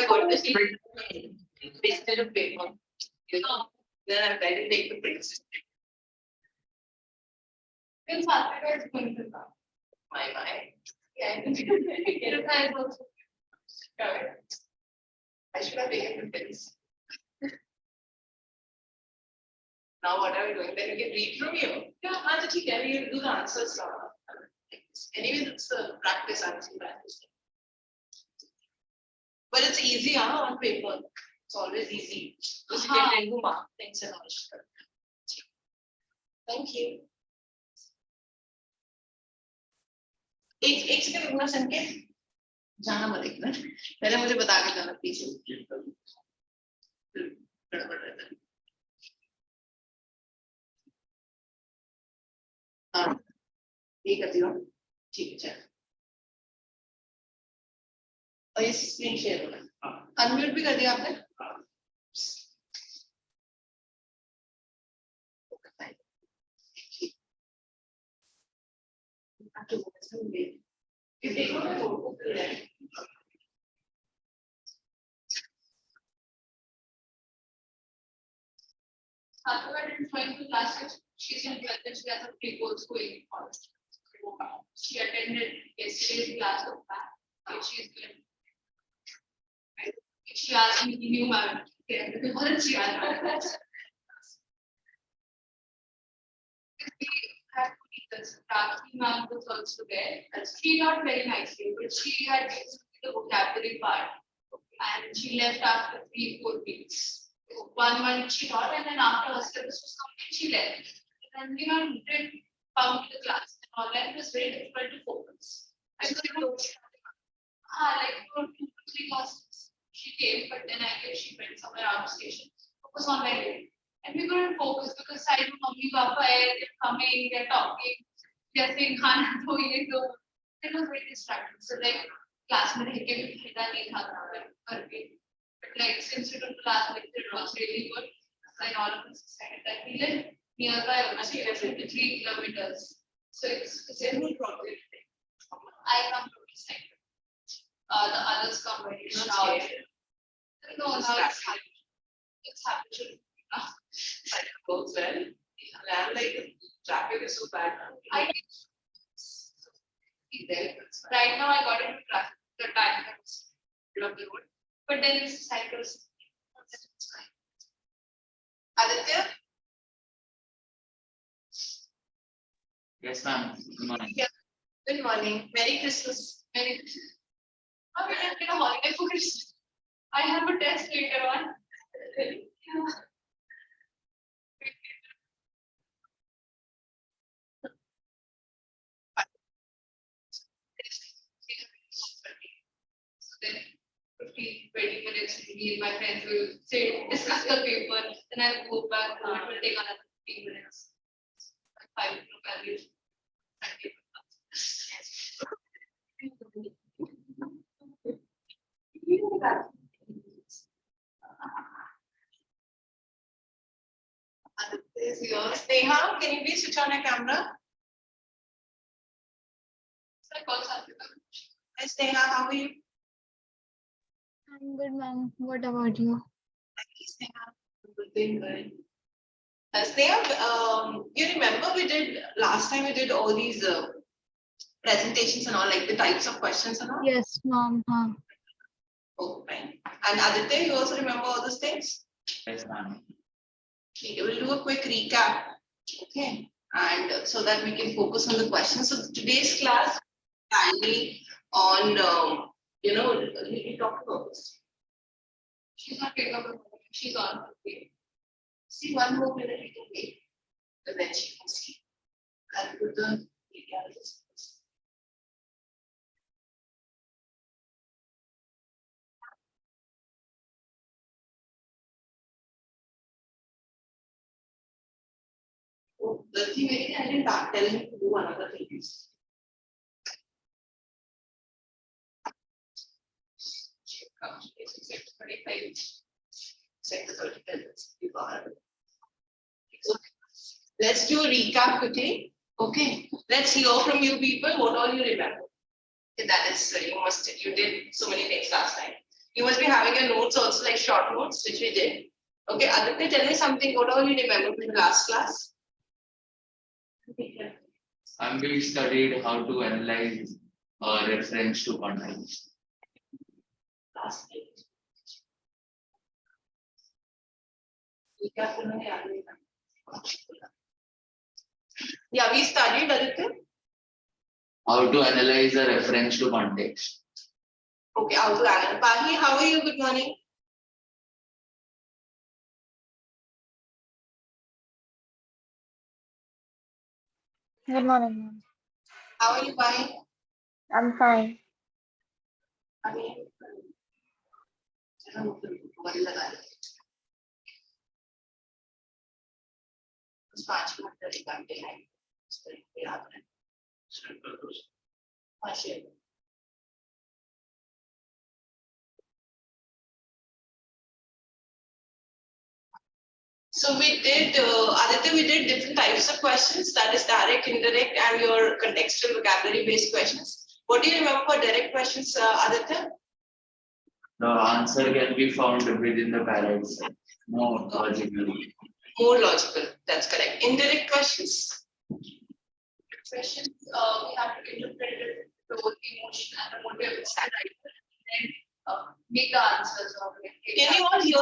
got this instead of paper. You know, then I tried to take the prints. Then Saturday is going to come. My. Yeah, I also. I should have taken the pins. Now what are we doing? Then we can read from you. Yeah, we will do the answers. Anyways, it's a practice answer practice. But it's easy, on paper. It's always easy. Because you can do mark things and all. Thank you. एक second रुकना संकेत जाना मत एक minute पहले मुझे बता के जाना प्लीज गड़बड़ रहता है हाँ ये करती हूँ ठीक है चल और ये स्क्रीन शेयर हो रहा है अनम्यूट भी कर दिया आपने She's in 12th and she has a pre-board going on. She attended yesterday's class of that, which she is doing. She asked me, "New ma'am, what she asked?" Ma'am was also there. She taught very nicely, but she had the vocabulary part, and she left after 3-4 weeks. 1 month she taught, and then after her syllabus was complete, she left. And did come to the class. And online it was very difficult to focus. I couldn't like 2 to 3 classes she came, but then I guess she went somewhere out of station. Focus online. And we couldn't focus because I don't know, Papa, they're coming, they're talking, they're saying, Khana, do it. It was very distracting. So, like, class mein reh ke bhi fayda nahi tha karke. But, like, since we took class, like, it was really good. And all of us decided that we live nearby, only 53 kilometers. So, it's a good problem. I come from the center. The others come very short. No, now it's happy. It's happy. It goes well. And like traffic is so bad. Right now, I got into traffic. The time comes love the road, but then it's cycles. Aditya? Yes, ma'am. Good morning. Yeah. Good morning. Merry Christmas. Merry Christmas. I will get a holiday for Christmas. I have a test later on. Then 15-20 minutes, me and my friends will sit, discuss the paper, then I'll go back home. It will take another 15 minutes. 5 minutes. This is yours. Neha, can you please switch on your camera? Yes, Neha, how are you? I'm good, ma'am. What about you? Thanks, Neha. Doing good. Sneha, you remember we did last time we did all these presentations and all, like the types of questions and all? Yes, ma'am. Oh, fine. And Aditya, you also remember all those things? Yes, ma'am. Okay, we'll do a quick recap. Okay. And so that we can focus on the questions. So today's class mainly on, you can talk about this. She's not picking up. She's on. Okay. See, 1 more minute we can wait. And then she can see. I'll put the media. Oh, the thing is, I didn't tell him to do another thing. Let's do a recap quickly. Okay, let's hear from you people what all you remember. Okay, that is you did so many things last time. You must be having your notes also, like short notes, which we did. Okay, Aditya, tell me something. What all you remember from the last class? And we studied how to analyze reference to context. Last week. Yeah, we studied, Aditya. How to analyze a reference to context. Okay, how to analyze. Pahi, how are you? Good morning. Good morning, ma'am. How are you, Pahi? I'm fine. I mean, so we did, Aditya, we did different types of questions, that is direct, indirect, and your contextual vocabulary based questions. What do you remember for direct questions, Aditya? The answer can be found within the paradox. More logically. More logical, that's correct. Indirect questions. Questions, we have to interpret the emotion and the motive inside, and then make the answers of it. Can you all hear?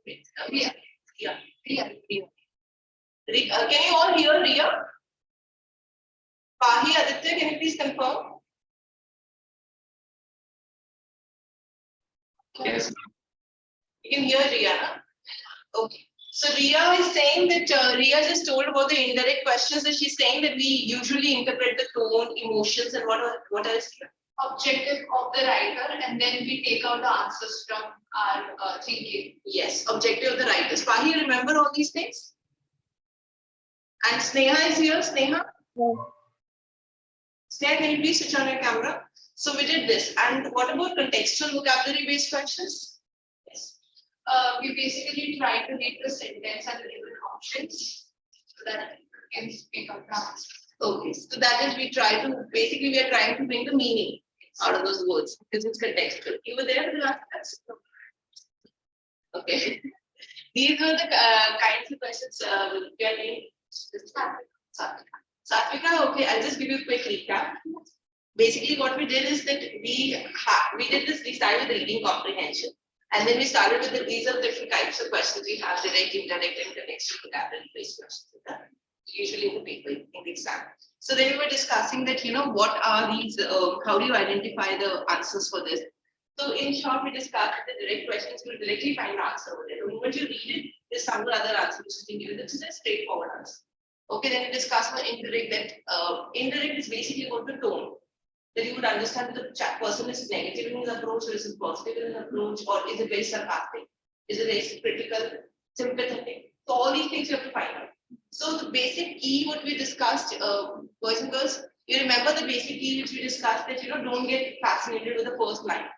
Wait, Yeah. yeah. Yeah. Can you all hear Ria? Pahi, Aditya, can you please confirm? Yes. You can hear Ria. Huh? Okay. So Ria is saying that Ria just told about the indirect questions, that she's saying that we usually interpret the tone, emotions, and what else? Objective of the writer, and then we take out the answers from our thinking. Yes, objective of the writers. Pahi, remember all these things? And Sneha is here. Sneha? Yes. Sneha, can you please switch on your camera? So we did this. And what about contextual vocabulary based questions? Yes. We basically try to make the sentence and label options so that we can make up the answer. Okay, so that is we are trying to bring the meaning out of those words because it's contextual. You were there for the last class? Okay. These were the kinds of questions we are doing. Satvika, okay, I'll just give you a quick recap. Basically, what we did is that we started with reading comprehension. And then we started with these are different types of questions we have: direct, indirect, and contextual vocabulary based questions. Usually in the paper, in the exam. So then we were discussing that, what are these, how do you identify the answers for this? So in short, we discussed that the direct questions will directly find the answer over there. The moment you read it, there's some other answer which has been given. This is a straightforward answer. Okay, then we discussed about indirect, that indirect is basically about the tone. That you would understand that the person is negative in his approach, or is it positive in his approach, or is it very sarcastic? Is it very critical, sympathetic? So all these things you have to find out. So the basic key what we discussed, boys and girls, you remember the basic key which we discussed, that don't get fascinated with the first line.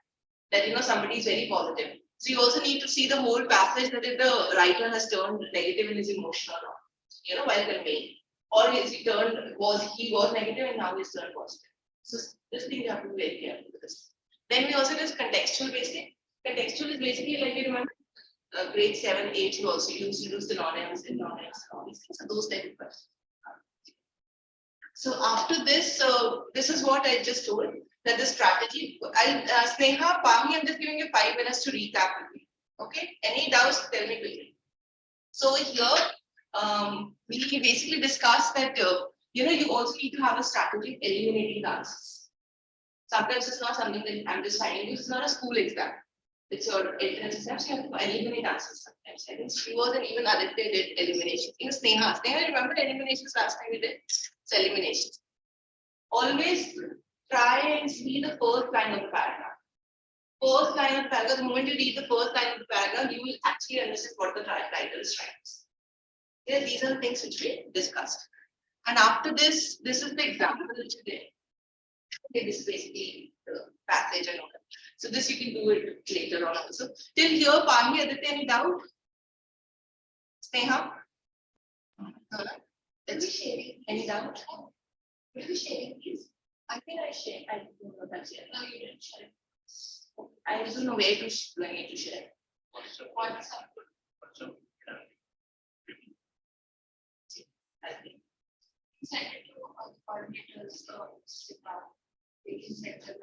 That somebody is very positive. So you also need to see the whole passage, that if the writer has turned negative in his emotion or not, while conveying. Or he was negative and now he's turned positive. So this thing you have to be very careful with this. Then we also use contextual basic. Contextual is basically, like you remember, grade 7, 8, you also use synonyms and non-names and all these things. So those type of questions. So after this, this is what I just told, that the strategy. Sneha, Pahi, I'm just giving you 5 minutes to recap with me. Okay? Any doubts? Tell me quickly. So here, we basically discussed that you also need to have a strategy of eliminating the answers. Sometimes it's not something that I'm just finding. It's not a school exam. It's your entrance exam, so you have to eliminate answers sometimes. I think Srivas and even Aditya did elimination. Even Sneha, remember eliminations last time we did? It's eliminations. Always try and see the first line of the paragraph. First line of the paragraph, the moment you read the first line of the paragraph, you will actually understand what the writer is trying to say. Yeah, these are the things which we discussed. And after this is the example which we did. Okay, this is basically the passage and all that. So this you can do it later on also. Till here, Pahi, Aditya, any doubt? Sneha? No, no. Let's sharing. Any doubt? Will you sharing, please? I think I shared. I don't know that's yet. No, you didn't share. I don't know where to do I need to share. WhatsApp. I think. Send it to all the coordinators. They can send them.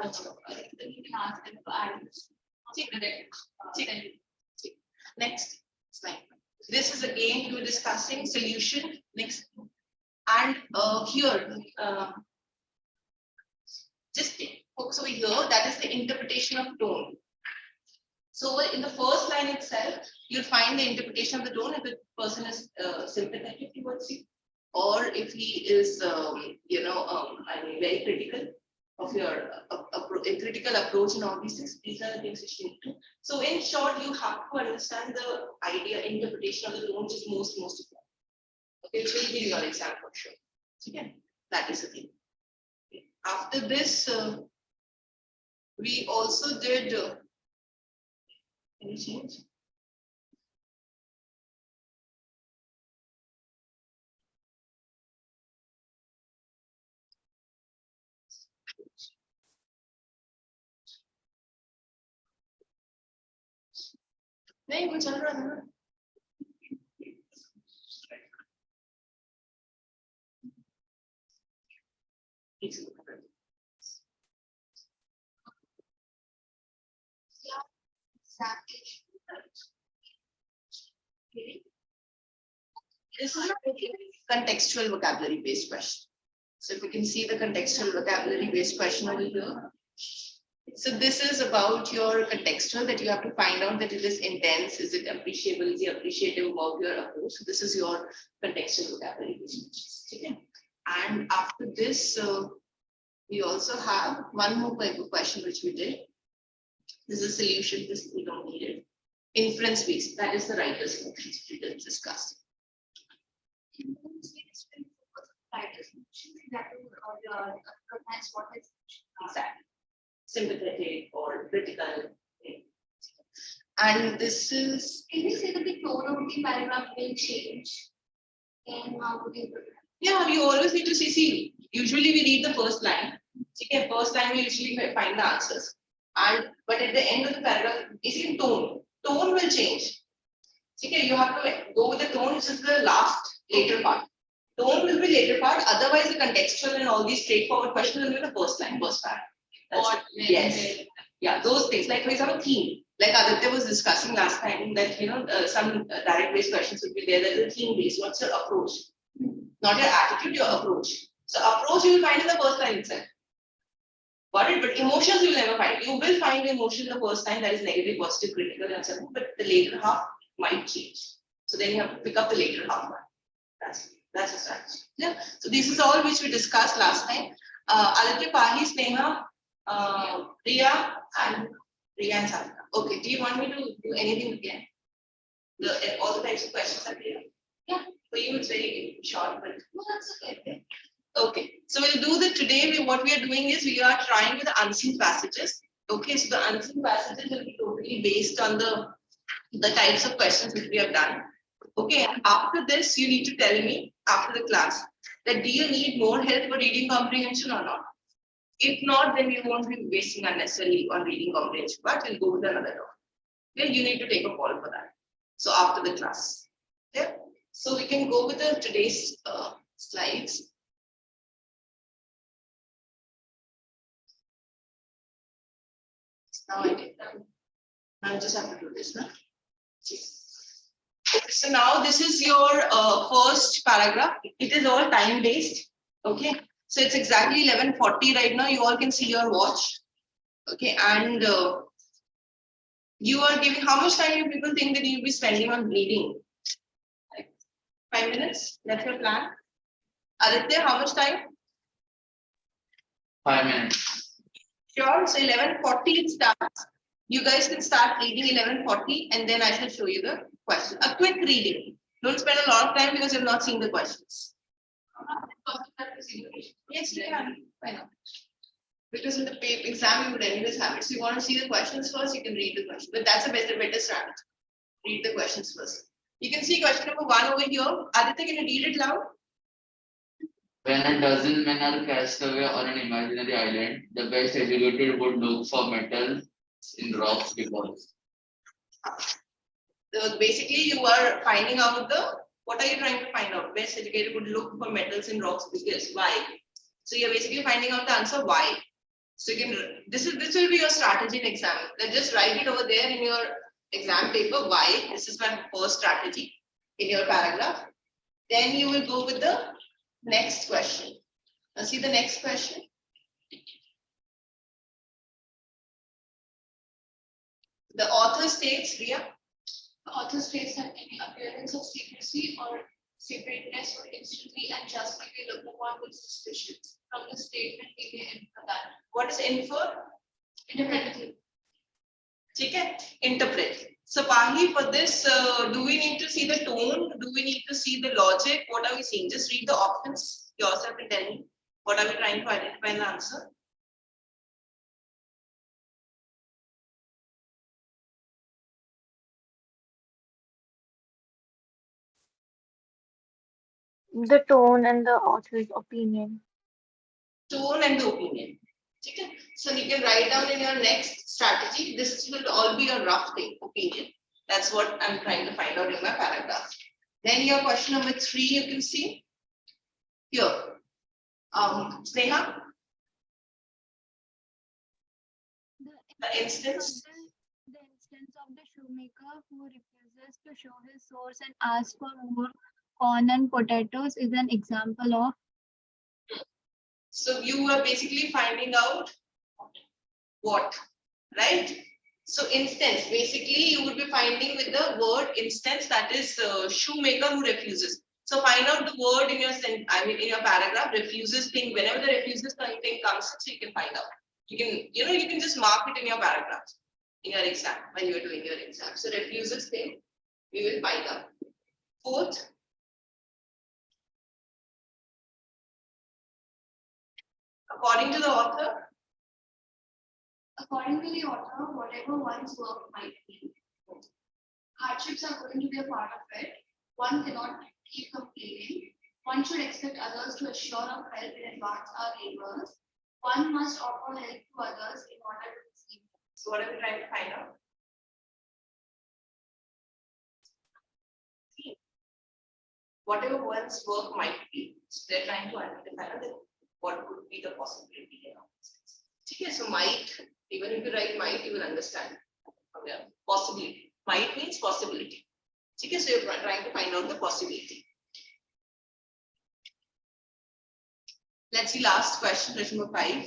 Then you can ask them to add this. Send it. Next slide. This is again we're discussing solution. Next. And here, just focus over here. That is the interpretation of tone. So in the first line itself, you'll find the interpretation of the tone if the person is sympathetic towards you, or if he is, I mean, very critical of your a critical approach and all these things. These are the things which you need to. So in short, you have to understand the idea, interpretation of the tone, which is most important. Okay, which will be your exam for sure. Okay, that is the thing. Okay. After this, we also did. Any change? नहीं कुछ चल रहा था ना This is a contextual vocabulary based question. So if you can see the contextual vocabulary based question over here. So this is about your contextual that you have to find out that it is intense, is it appreciable, is it appreciative about your approach. So this is your contextual vocabulary based question. Okay. And after this, we also have one more type of question which we did. This is a solution, this we don't need it. Inference based, that is the writer's functions we did discuss. Exactly. Sympathetic or critical. And this is. Can you say that the tone of the paragraph will change? And how would you? Yeah, you always need to see. Usually we read the first line. Okay, first line we usually find the answers. But at the end of the paragraph, is in tone. Tone will change. Okay, you have to go with the tone, which is the last later part. Tone will be later part. Otherwise, the contextual and all these straightforward questions will be the first line, first part. Yes. Yeah, those things. Like for example, theme. Like Aditya was discussing last time that some direct based questions would be there. That is a theme based. What's your approach? Not your attitude, your approach. So approach you will find in the first line itself. Got it? But emotions you will never find. You will find emotion the first time, that is negative, positive, critical, and so on. But the later half might change. So then you have to pick up the later half one. That's a strategy. Yeah. So this is all which we discussed last time. Aditya, Pahi, Sneha, Priya and Sarika. Okay. Do you want me to do anything again? All the types of questions are clear. Yeah. For you, it's very short, but No, that's okay. okay. So we'll do that today. What we are doing is we are trying with the unseen passages. Okay. So the unseen passages will be totally based on the types of questions which we have done. Okay. And after this, you need to tell me after the class that do you need more help for reading comprehension or not? If not, then you won't be wasting unnecessarily on reading comprehension, but we'll go with another topic. Okay, you need to take a call for that. So after the class. Okay, so we can go with today's slides. Now I get them. I just have to do this now. Okay, so now this is your first paragraph. It is all time based. Okay. So it's exactly 11:40 right now. You all can see your watch. Okay, and you are giving how much time do people think that you'll be spending on reading? Like 5 minutes? That's your plan. Aditya, how much time? 5 minutes. Sure. So 11:40 it starts. You guys can start reading 11:40, and then I shall show you the question. A quick reading. Don't spend a lot of time because you've not seen the questions. Yes, you can. Why not? Because in the paper exam you would anyways have it. So you want to see the questions first, you can read the question. But that's a better strategy. Read the questions first. You can see question number 1 over here. Aditya, can you read it loud? When a dozen men are cast away on an imaginary island, the best educated would look for metals in rocks because So basically, you are finding out what are you trying to find out? Best educated would look for metals in rocks because why? So you're basically finding out the answer why. So you can this will be your strategy in exam. Then just write it over there in your exam paper. Why? This is my first strategy in your paragraph. Then you will go with the next question. Now see the next question. The author states, Ria. The author states that any appearance of secrecy or separateness would instantly and justly be looked upon with suspicion. From the statement, we may infer that. What is infer? Independently. Okay, interpret. So Pahi, for this, do we need to see the tone? Do we need to see the logic? What are we seeing? Just read the options yourself and tell me what are we trying to identify in the answer. The tone and the author's opinion. Tone and the opinion. Okay, so you can write down in your next strategy. This will all be a rough thing, opinion. That's what I'm trying to find out in my paragraph. Then your question number 3, you can see here. Sneha, the instance. The instance of the shoemaker who refuses to show his source and asks for more corn and potatoes is an example of. So you are basically finding out what, right? So instance, basically you will be finding with the word instance, that is shoemaker who refuses. So find out the word in your in your paragraph, refuses thing. Whenever the refuses thing comes, so you can find out. You can, you can just mark it in your paragraph in your exam when you are doing your exam. So refuses thing, we will find out. Fourth, according to the author. According to the author, whatever one's work might be, hardships are going to be a part of it. One cannot keep complaining. One should expect others to assure of help in advance our labors. One must offer help to others in order to receive. So what are we trying to find out? Whatever one's work might be, so they're trying to identify what could be the possibility. Okay, so might, even if you write might, you will understand. Okay. Possibility. Might means possibility. Okay, so you're trying to find out the possibility. Let's see last question, question number 5.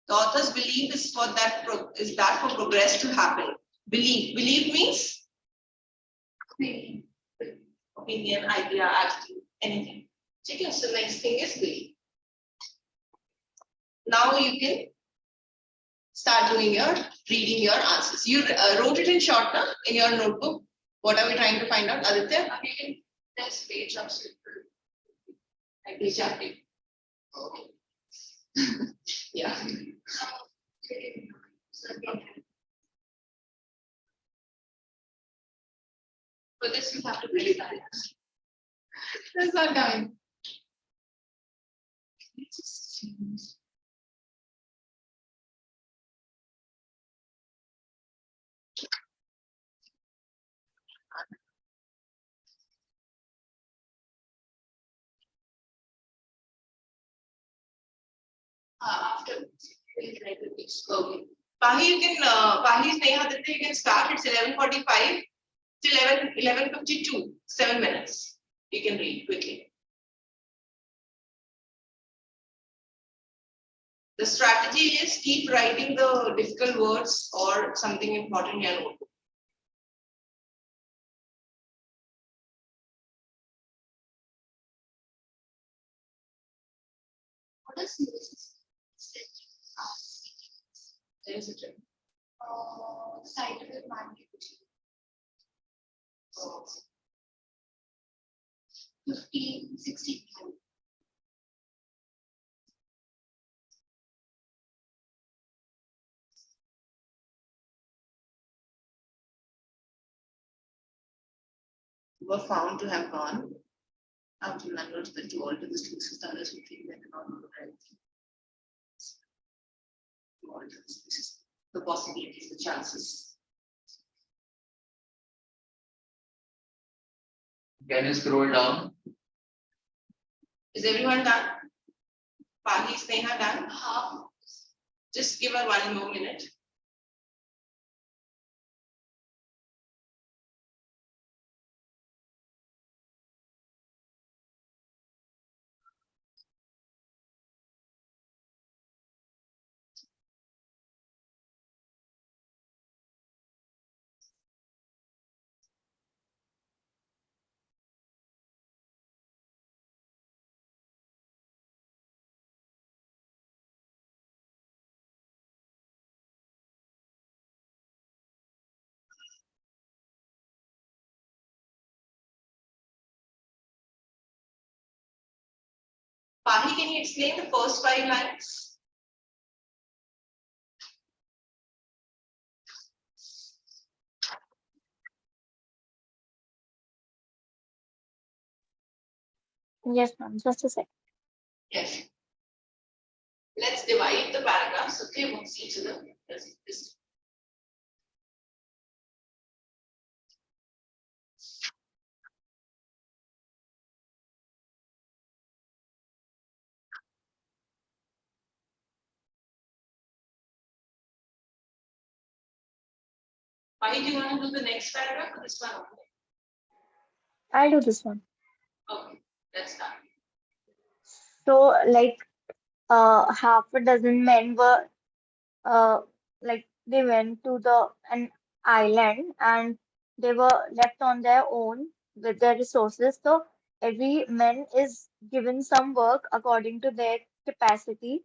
The author's belief is for that for progress to happen. Belief means opinion, idea, attitude, anything. Okay, so next thing is belief. Now you can start doing reading your answers. You wrote it in short now in your notebook. What are we trying to find out, Aditya? Again, there's page of simple. Page up. Okay. Yeah. For this, you have to break that. That's not coming. After Okay. Pahi, you can Pahi, Sneha, Aditya, you can start. It's 11:45 till 11:52. 7 minutes. You can read quickly. The strategy is keep writing the difficult words or something important in your notebook. what is this? There is a trick. Scientific manipulation. 1560. Were found to have gone How to remember that to alter this to standards we think that cannot do anything. To alter this is the possibilities, the chances. Can you scroll down? Is everyone done? Pali, Sneha done? Just give her 1 more minute. Pali, can you explain the first 5 lines? Yes, ma'am. Just a second. Yes. Let's divide the paragraphs, okay, amongst each of them. Yes. Why do you want to do the next paragraph or this one? I'll do this one. Okay, let's start. So, like, half a dozen men were, they went to an island and they were left on their own with their resources. So, every man is given some work according to their capacity.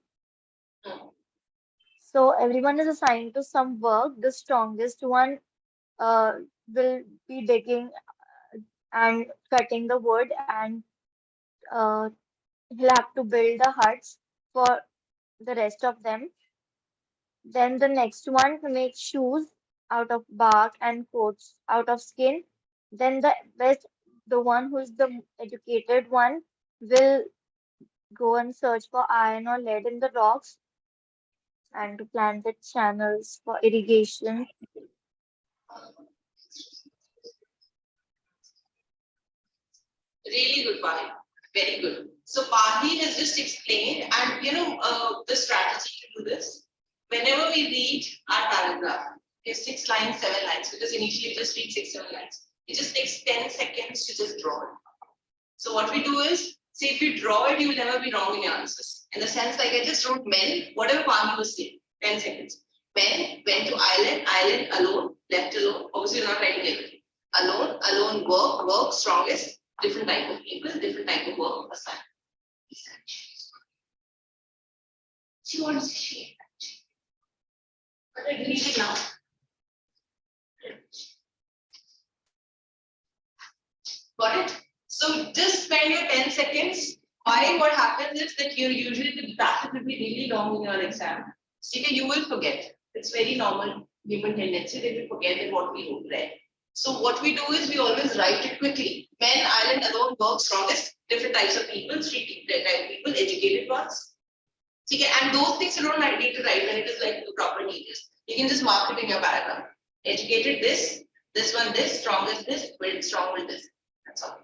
So, everyone is assigned to some work. The strongest one uh, will be digging and cutting the wood, and uh, he'll have to build the huts for the rest of them. Then the next one to make shoes out of bark and coats out of skin. Then the one who is the educated one will go and search for iron or lead in the rocks and to plant the channels for irrigation. Really good, Pali. Very good. So Pali has just explained, and the strategy to do this. Whenever we read our paragraph, it's 6 lines, 7 lines, because initially just read 6, 7 lines. It just takes 10 seconds to just draw it. So what we do is, see, if you draw it, you will never be wrong in your answers. In the sense, like I just wrote men, whatever Pali was saying, 10 seconds. Men went to island alone, left alone. Obviously, you're not writing everything. Alone, work, strongest, different type of people, different type of work assigned. She wants to share. But I delete it now. Got it? So just spend your 10 seconds. Why? What happens is that you usually the passage will be really long in your exam. So you will forget. It's very normal human tendency that we forget what we read. So what we do is we always write it quickly. Men, island, alone, work, strongest, different types of people, 3 types of people, educated ones. Okay, and those things you don't need to write when it is like the proper details. You can just mark it in your paragraph. Educated this one this, strong is this, very strong with this. That's all.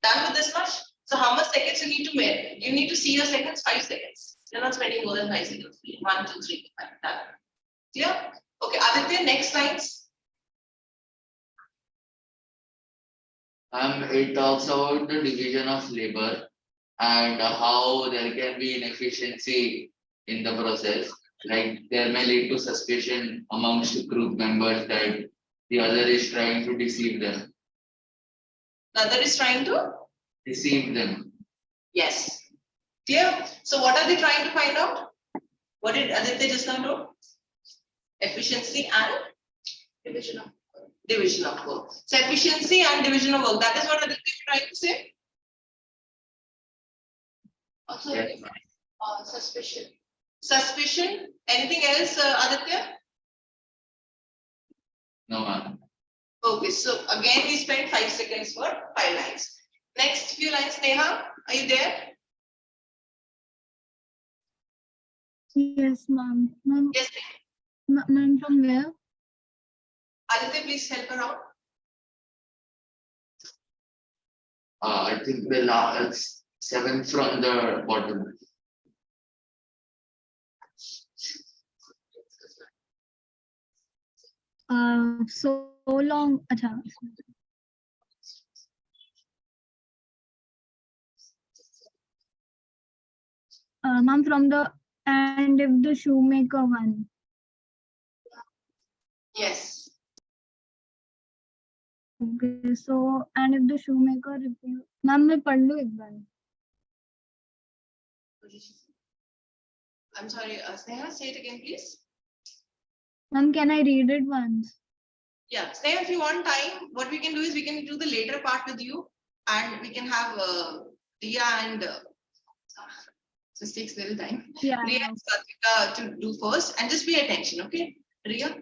Done with this much. So how much seconds you need to make? You need to see your seconds, 5 seconds. You're not spending more than 5 seconds. 1, 2, 3, 5. Done. Clear? Okay, Aditya, next lines. It talks about the division of labor and how there can be inefficiency in the process. Like there may lead to suspicion amongst group members that the other is trying to deceive them. The other is trying to Deceive them. Yes. Clear? So what are they trying to find out? What did Aditya just now do? Efficiency and division of work. So efficiency and division of work. That is what Aditya is trying to say. Also, Yes. Suspicion. Suspicion. Anything else, Aditya? No, ma'am. Okay, so again we spent 5 seconds for 5 lines. Next few lines, Neha, are you there? Yes, ma'am. Ma'am, Yes, ma'am, from where? Aditya, please help her out. I think the last 7 from the bottom. So long. Acha. Ma'am, from the and if the shoemaker one. Yes. Okay, so and if the shoemaker refuse. Ma'am, मैं पढ़ लूँ एक बार. I'm sorry, Sneha, say it again, please. Ma'am, can I read it once? Yeah, Sneha, if you want time, what we can do is we can do the later part with you, and we can have Ria and this takes little time. Yeah. Ria and Satvika to do first, and just pay attention, okay? Ria?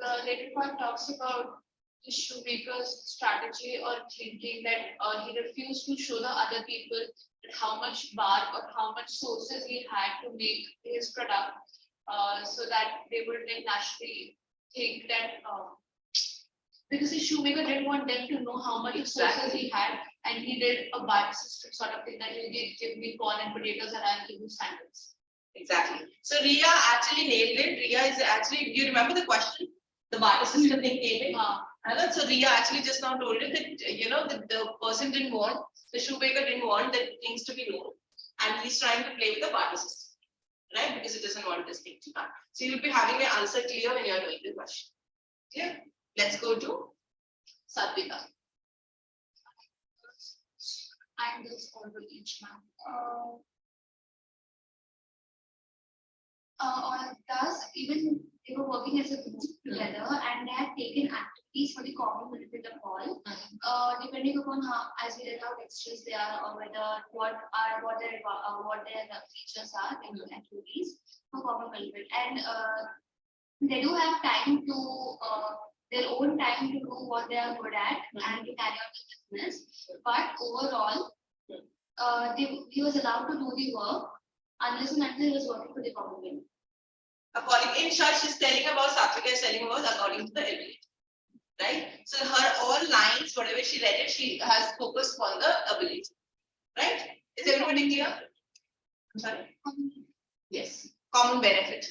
The later part talks about the shoemaker's strategy or thinking that he refused to show the other people that how much bark or how much sources he had to make his product, so that they would then naturally think that because the shoemaker didn't want them to know how much sources he had, and he did a barter system sort of thing that you give me corn and potatoes and I'll give you sandals. Exactly. So Ria actually nailed it. Ria is actually, do you remember the question? The barter system thing came in. So Ria actually just now told it that, you know, that the person didn't want, the shoemaker didn't want the things to be known. And he's trying to play with the barter system, right? Because he doesn't want this thing to happen. So you'll be having the answer clear when you're doing the question. Clear? Let's go to Satvika. And this order each man. Thus, even they were working as a group together and they had taken activities for the common benefit of all, depending upon how, as we read how dexterous they are, or whether what their features are, they do activities for common benefit, and they do have time to their own time to do what they are good at and to carry out the business. But overall, he was allowed to do the work unless and until he was working for the common benefit. According in short, she's telling about Satvika is telling about according to the ability, right? So her all lines, whatever she read it, she has focused on the ability, right? Is everybody clear? I'm sorry. Yes, common benefit,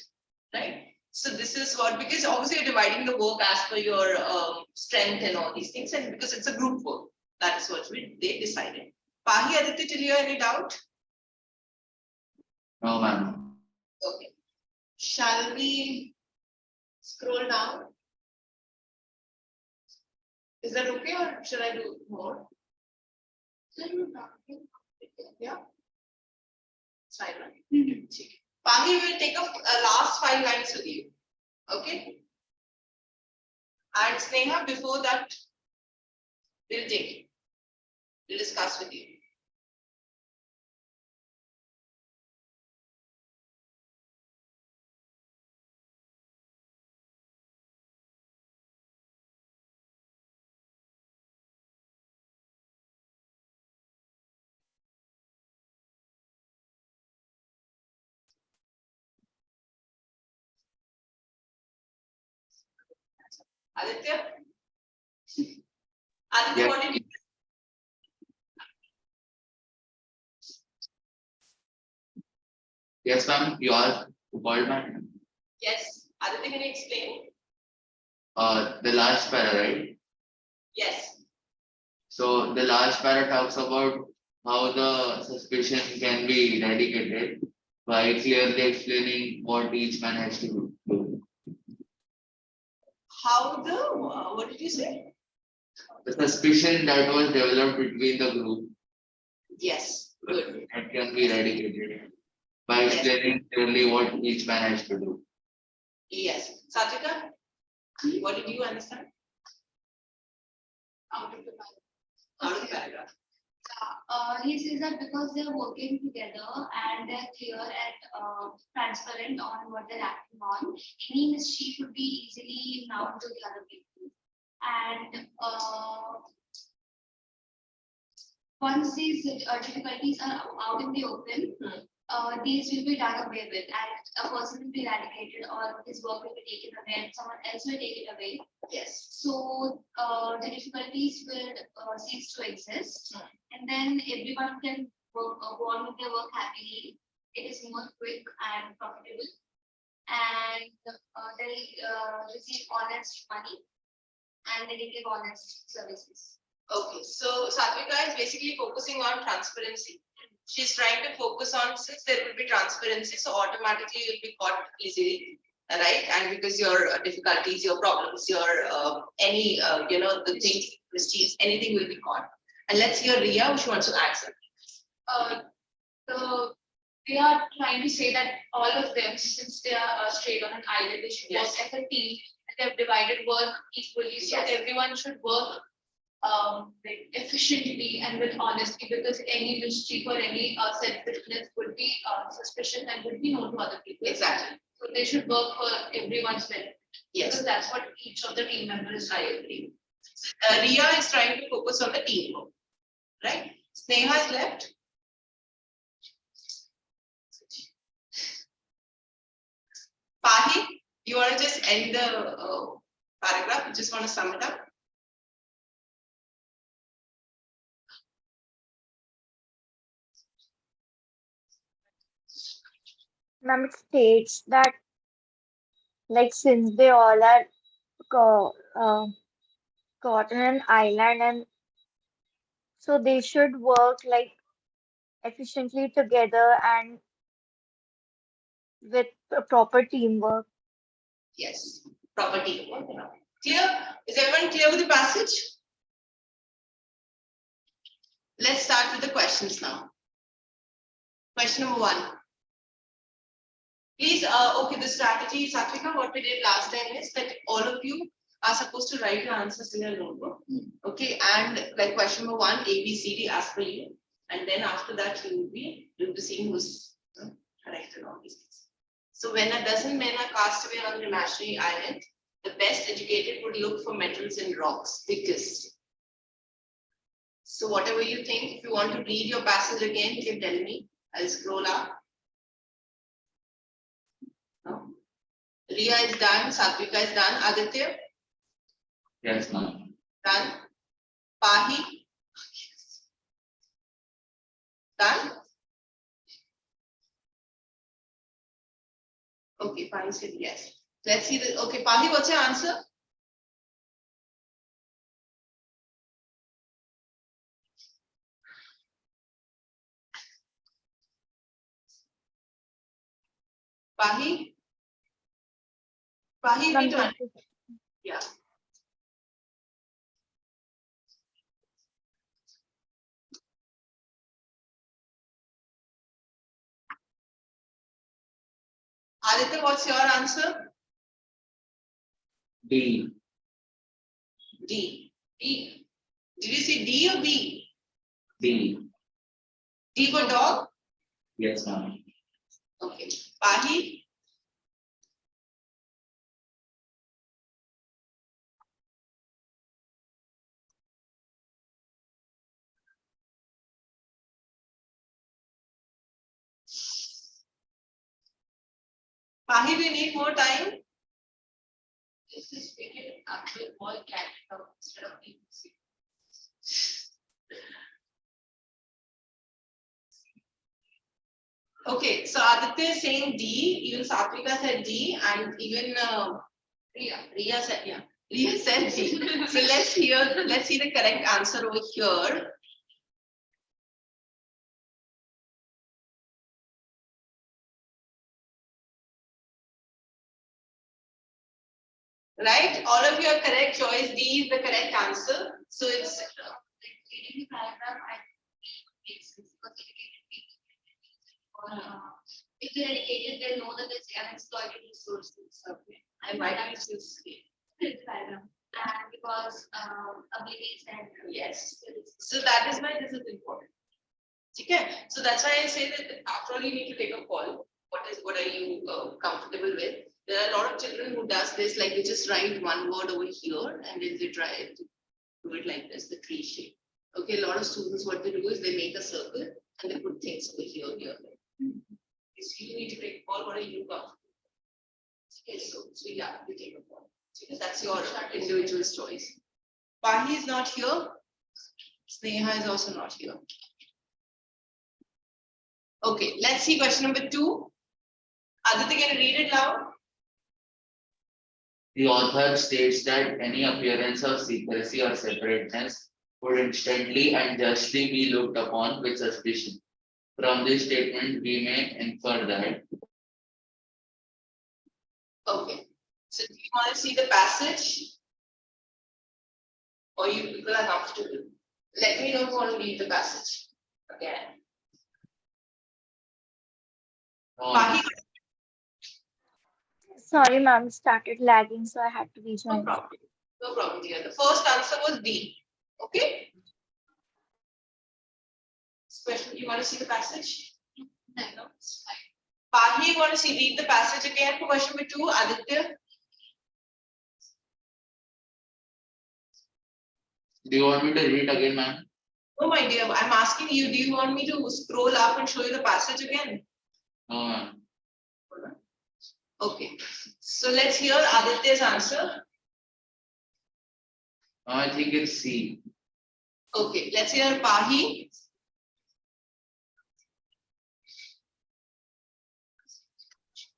right? So this is what, because obviously you're dividing the work as per your strength and all these things, and because it's a group work, that is what they decided. Pahi, Aditya, till you any doubt? No, ma'am. Okay. Shall we scroll down? Is that okay, or should I do more? Yeah. It's fine, right? Pahi will take up last 5 lines with you. Okay. And Sneha, before that, we'll take it. We'll discuss with you. Aditya? Aditya, Yeah. what did you? Yes, ma'am. You are called, ma'am. Yes. Aditya, can you explain? The last para, right? Yes. So the last para talks about how the suspicion can be eradicated by clearly explaining what each man has to do. How the, what did you say? The suspicion that was developed between the group, Yes. Good. that can be eradicated by Yes. explaining clearly what each man has to do. Yes. Satvika, what did you understand? Out of the Out of the paragraph. he says that because they're working together and they're clear and transparent on what they're acting on, any mischief would be easily known to the other people. And once these difficulties are out in the open, these will be done away with, and a person will be eradicated, or his work will be taken away, and someone else will take it away. Yes. So the difficulties will cease to exist, and then everyone can work, go on with their work happily. It is more quick and profitable, and they'll receive honest money, and they give honest services. Okay, so Satvika is basically focusing on transparency. She's trying to focus on, since there will be transparency, so automatically you'll be caught easily, right? And because your difficulties, your problems, your any the things, mistakes, anything will be caught. And let's hear Ria, who she wants to answer. We are trying to say that all of them, since they are straight on an island, they should Yes. work as a team. They have divided work equally, so Yes. everyone should work like efficiently and with honesty, because any mischief or any selfishness would be suspicious and would be known to other people. Exactly. So they should work for everyone's benefit. Yes. Because that's what each of the team members I agree. Ria is trying to focus on the teamwork, right? Sneha is left. Pahi, you want to just end the paragraph? You just want to sum it up? Ma'am, it states that like since they all are caught in an island, and so they should work like efficiently together and with a proper teamwork. Yes, proper teamwork. Clear? Is everyone clear with the passage? Let's start with the questions now. Question number 1. Please, okay, the strategy, Satvika, what we did last time is that all of you are supposed to write your answers in your notebook. Okay, and like question number 1, A, B, C, D, as per you. And then after that, you will be seeing who's correct and all these things. So when a dozen men are cast away on an imaginary island, the best educated would look for metals and rocks, because. So whatever you think, if you want to read your passage again, you can tell me. I'll scroll up. No. Ria is done, Satvika is done, Aditya? Yes, ma'am. Done. Pahi? Done? Okay, Pahi said yes. Let's see the, okay, Pahi, what's your answer? Pahi? Pahi, Ma'am, need to, yeah. Aditya, what's your answer? D. D. D. Did you say D or B? D. D for dog? Yes, ma'am. Okay. Pahi? Pahi, we need more time. This is making actually all character instead of people. Okay, so Aditya is saying D, even Satvika said D, and even Ria said, yeah, Ria said D. So let's see the correct answer over here. Right, all of you are correct. Choice D is the correct answer. So it's Reading the paragraph, I think makes sense, because educated people, if they're educated, they'll know that there's unexploited resources. okay. I might have to see. Read the paragraph. And because abilities and Yes. So that is why this is important. Okay, so that's why I say that after all you need to take a call. What are you comfortable with? There are a lot of children who does this, like they just write one word over here and then they try to do it like this, the tree shape. Okay, a lot of students, what they do is they make a circle and they put things over here. You need to take a call. What are you comfortable? Okay, so yeah, you take a call. Because that's your individual's choice. Pahi is not here. Sneha is also not here. Okay, let's see question number 2. Aditya, can you read it loud? The author states that any appearance of secrecy or separateness would instantly and justly be looked upon with suspicion. From this statement, we may infer that. Okay. So do you want to see the passage? Or you people are comfortable? Let me know if you want to read the passage again. Pahi, Sorry, ma'am, started lagging, so I had to no rejoin. problem. No problem, dear. The first answer was D. Okay. Question, you want to see the passage? No, it's fine. Pahi, you want to see read the passage again for question number 2, Aditya? Do you want me to read again, ma'am? No, my dear, I'm asking you, do you want me to scroll up and show you the passage again? No, ma'am. Okay. So let's hear Aditya's answer. I think it's C. Okay, let's hear Pahi.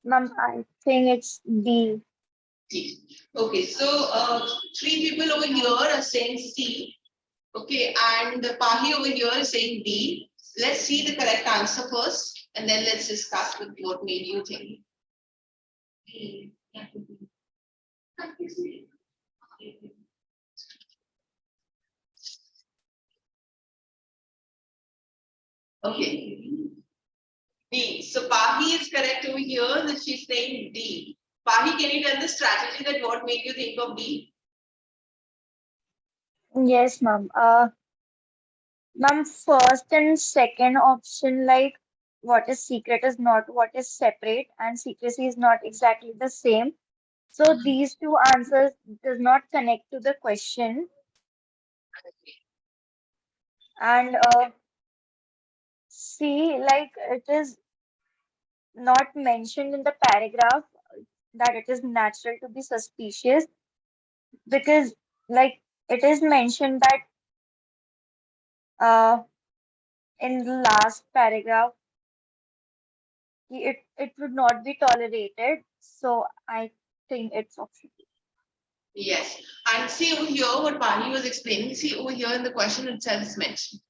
Ma'am, I think it's D. D. Okay, so 3 people over here are saying C. Okay, and Pahi over here is saying D. Let's see the correct answer first, and then let's discuss with what made you think. Okay. D. So Pahi is correct over here that she's saying D. Pahi, can you tell the strategy that what made you think of D? Yes, ma'am. Ma'am, first and second option, like what is secret is not what is separate, and secrecy is not exactly the same. So these two answers does not connect to the question. And C, like it is not mentioned in the paragraph that it is natural to be suspicious, because like it is mentioned that in the last paragraph it would not be tolerated. So I think it's option. Yes. And see over here what Pahi was explaining. See over here in the question itself is mentioned.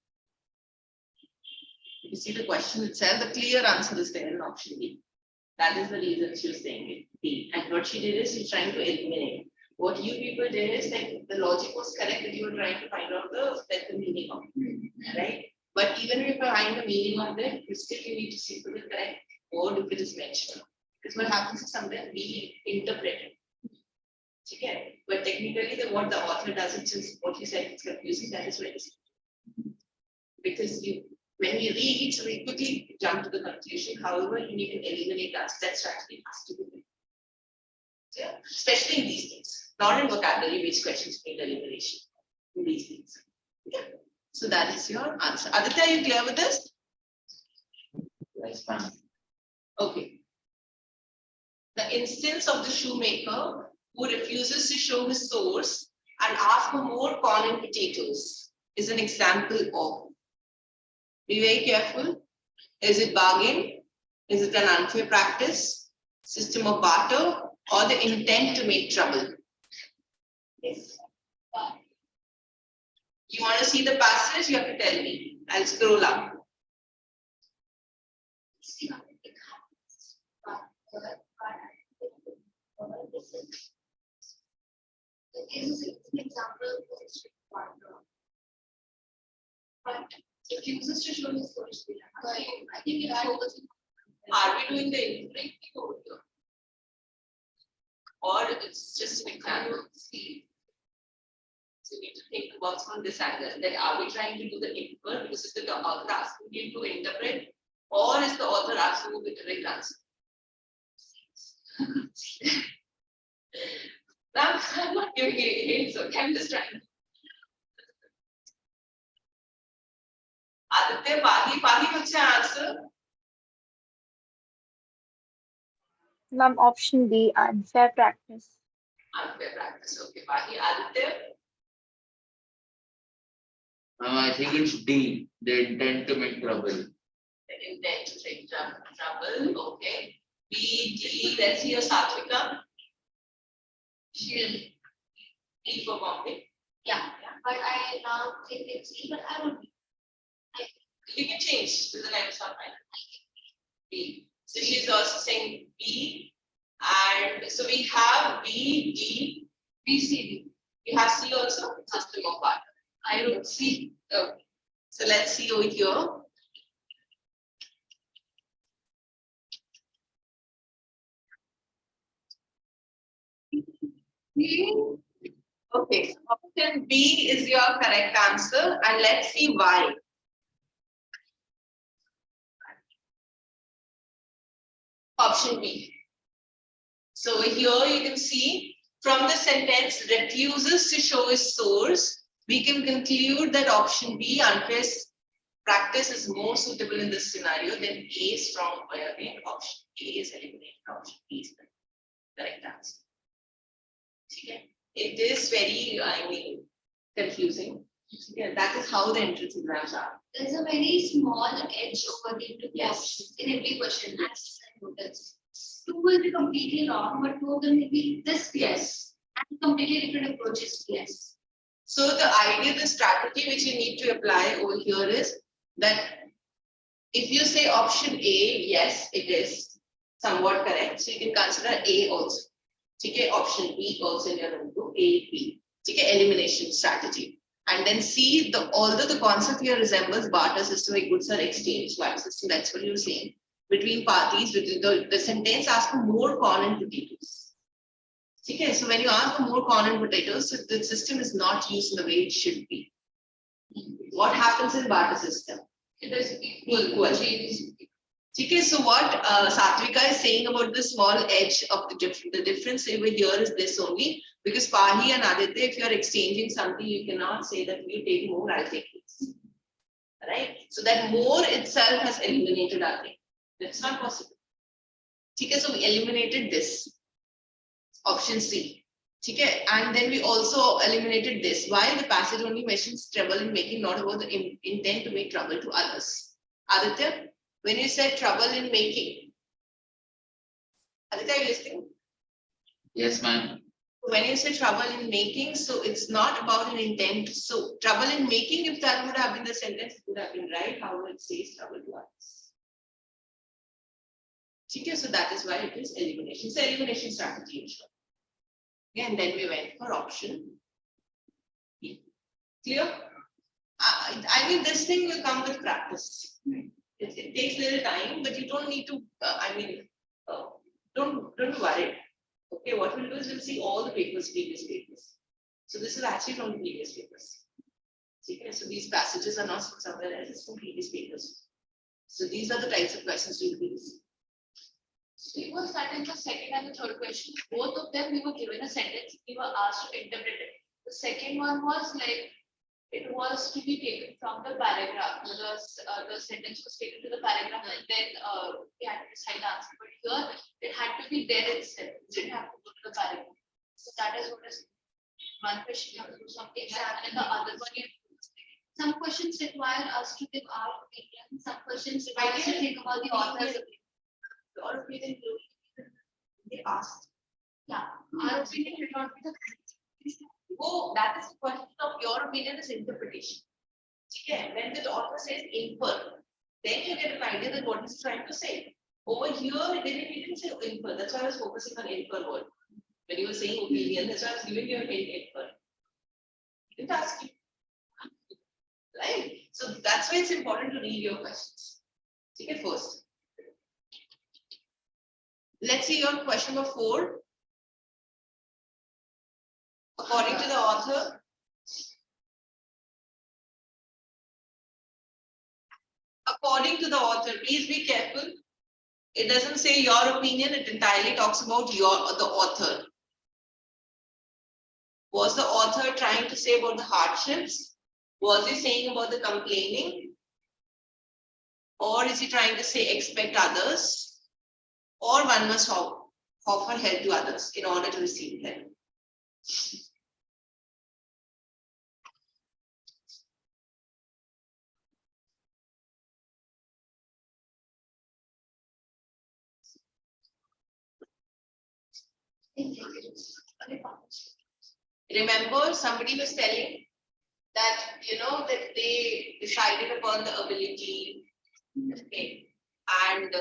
You see the question itself, the clear answer is there in option D. That is the reason she was saying it. D. And what she did is she's trying to eliminate. What you people did is like the logic was correct that you were trying to find out the meaning of it, right? But even if you find the meaning of it, you still you need to see the correct word if it is mentioned. Because what happens is sometimes we interpret it. Okay, but technically what the author does, it's just what you said, it's confusing, that is very simple. Because when you read, so we quickly jump to the conclusion. However, you need to eliminate that strategy has to be done. Yeah, especially in these things, not in vocabulary based questions need elimination in these things. Yeah. So that is your answer. Aditya, are you clear with this? Yes, ma'am. Okay. The instance of the shoemaker who refuses to show his source and asks for more corn and potatoes is an example of. Be very careful. Is it bargain? Is it an unfair practice? System of barter? Or the intent to make trouble? Yes. You want to see the passage? You have to tell me. I'll scroll up. But it uses to show his source. I think it shows. Are we doing the inferring over here? Or it's just an example? See. So you need to think about from this angle. That are we trying to do the infer because is the author asking you to interpret, or is the author asking you the correct answer? I'm not giving you hints, okay? I'm just trying. Aditya, Pahi, what's your answer? Ma'am, option B, unfair practice. Unfair practice, okay. Pahi, Aditya? I think it's D. They intend to make trouble. They intend to make trouble, okay. B, D, let's see your Satvika. She'll, E for Bombay. yeah, but I now think it's E, but I don't. You can change to the next one, right? B. So she's also saying B. And so we have B, D, B, C, D. we have C also, system of part. I don't see. Okay. So let's see over here. Okay, so option B is your correct answer, and let's see why. Option B. So here you can see from the sentence refuses to show his source, we can conclude that option B, unfair practice, is more suitable in this scenario than A, strong again. Option A is eliminated. Option B is the correct answer. Okay. It is very, I mean, confusing. Yeah, that is how the entrance exams are. There's a very small edge over into the Yes. options in every question. That's I noticed. Two will be completely wrong, but two of them will be this Yes. and completely different approaches. Yes. So the idea, the strategy which you need to apply over here is that if you say option A, yes, it is somewhat correct. So you can consider A also. Okay, option B also in your number two, A, B. Okay, elimination strategy. And then C, although the concept here resembles barter system, like goods are exchanged, barter system, that's what you're saying. Between parties, the sentence asks for more corn and potatoes. Okay, so when you ask for more corn and potatoes, the system is not used in the way it should be. What happens in barter system? It is equal. Changes. Okay, so what Satvika is saying about the small edge of the difference over here is this only, because Pahi and Aditya, if you are exchanging something, you cannot say that you take more, I'll take this. Right? So that more itself has eliminated our thing. That's not possible. Okay, so we eliminated this. Option C. Okay, and then we also eliminated this. Why? The passage only mentions trouble in making, not about the intent to make trouble to others. Aditya? When you said trouble in making, Aditya, are you listening? Yes, ma'am. When you say trouble in making, so it's not about an intent. So trouble in making, if that would have been the sentence, it would have been right. However, it says trouble to others. Okay, so that is why it is elimination. So elimination strategy in short. Yeah, and then we went for option B. Clear? I mean, this thing will come with practice. It takes a little time, but you don't need to, don't worry. Okay, what we'll do is we'll see all the papers, previous papers. So this is actually from the previous papers. Okay, so these passages are not somewhere else, it's from previous papers. So these are the types of questions we'll be using. So it was that in the second and the third question, both of them we were given a sentence, we were asked to interpret it. The second one was like, it was to be taken from the paragraph. The sentence was taken to the paragraph and then we had to decide the answer. But here it had to be there itself. It didn't have to go to the paragraph. So that is what is one question you have to do something exactly. And the other one you have to do something. Some questions require us to give our opinion. Some questions require us to think about the author's opinion. Your opinion, They asked. yeah, our opinion should not be the Oh, that is the question of your opinion is interpretation. Okay, when the author says infer, then you get an idea that what he's trying to say. Over here, he didn't say infer. That's why I was focusing on infer word. When you were saying opinion, that's why I was giving you an infer. He didn't ask you. Right? So that's why it's important to read your questions. Okay, first. Let's see your question number 4. According to the author, please be careful. It doesn't say your opinion, it entirely talks about the author. Was the author trying to say about the hardships? Was he saying about the complaining? Or is he trying to say expect others? Or one must offer help to others in order to receive help? Remember, somebody was telling that, that they decided upon the ability, okay, and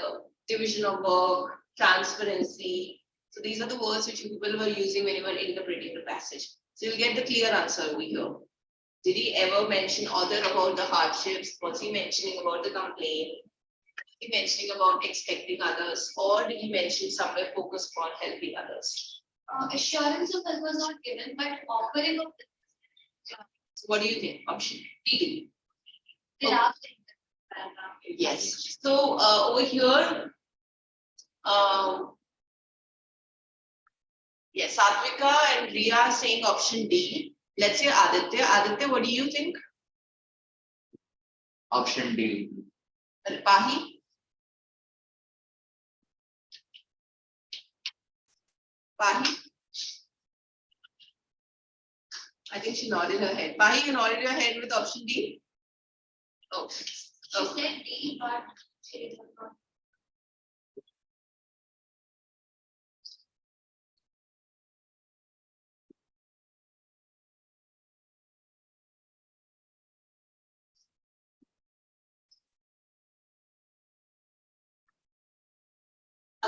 division of work, transparency. So these are the words which people were using when you were interpreting the passage. So you'll get the clear answer over here. Did he ever mention author about the hardships? Was he mentioning about the complaint? Was he mentioning about expecting others? Or did he mention somewhere focus on helping others? Assurance of help was not given, but offering of So what do you think? Option D. the last thing. Yes. So over here, yes, Satvika and Riya are saying option D. Let's say Aditya. Aditya, what do you think? Option D. Pahi? Pahi? I think she nodded her head. Pahi, you nodded your head with option D? Okay. She said D, but she did not.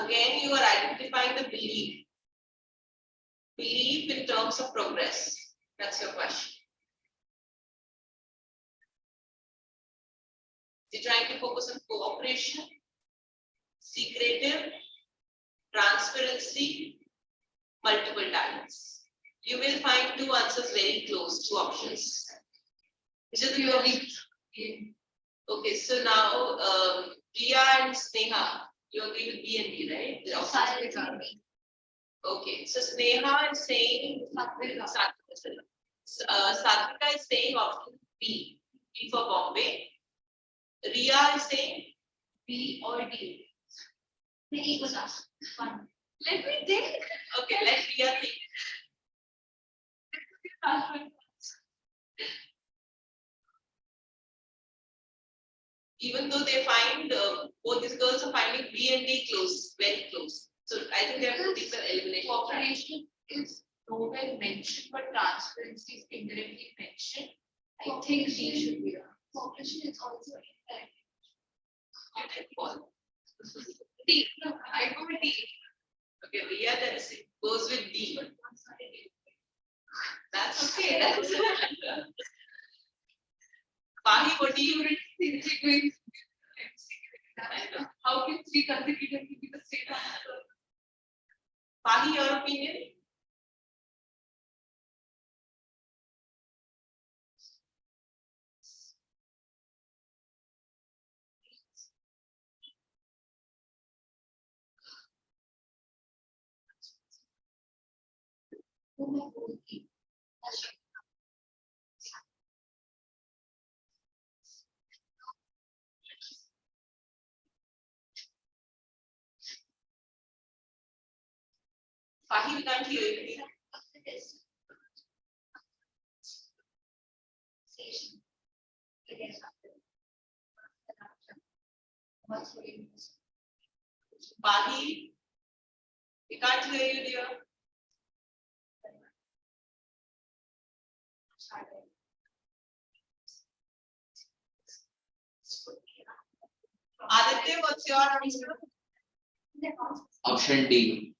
Again, you are identifying the belief. Belief in terms of progress. That's your question. You're trying to focus on cooperation, secretive, transparency, multiple talents. You will find two answers very close, two options. Which is the purely. Okay, so now Priya and Sneha, you agree with B and D, right? The options are B. Okay, so Sneha is saying Satvika is saying option B, B for Bombay. Riya is saying B or D. D was asked. One. Let me think. Okay, let Riya think. Even though they find both these girls are finding B and D close, very close. So I think they have to take the elimination. Cooperation is nowhere mentioned, but transparency is indirectly mentioned. I think D should be there. Cooperation is also indirect. D. No, I go with D. Okay, Riya then goes with D. That's okay. That's Pahi, what do you read? How can three consecutively be the same answer? Pahi, your opinion? Pahi, we can't hear you. Pahi, we can't hear you, dear. Aditya, what's your answer? Option D.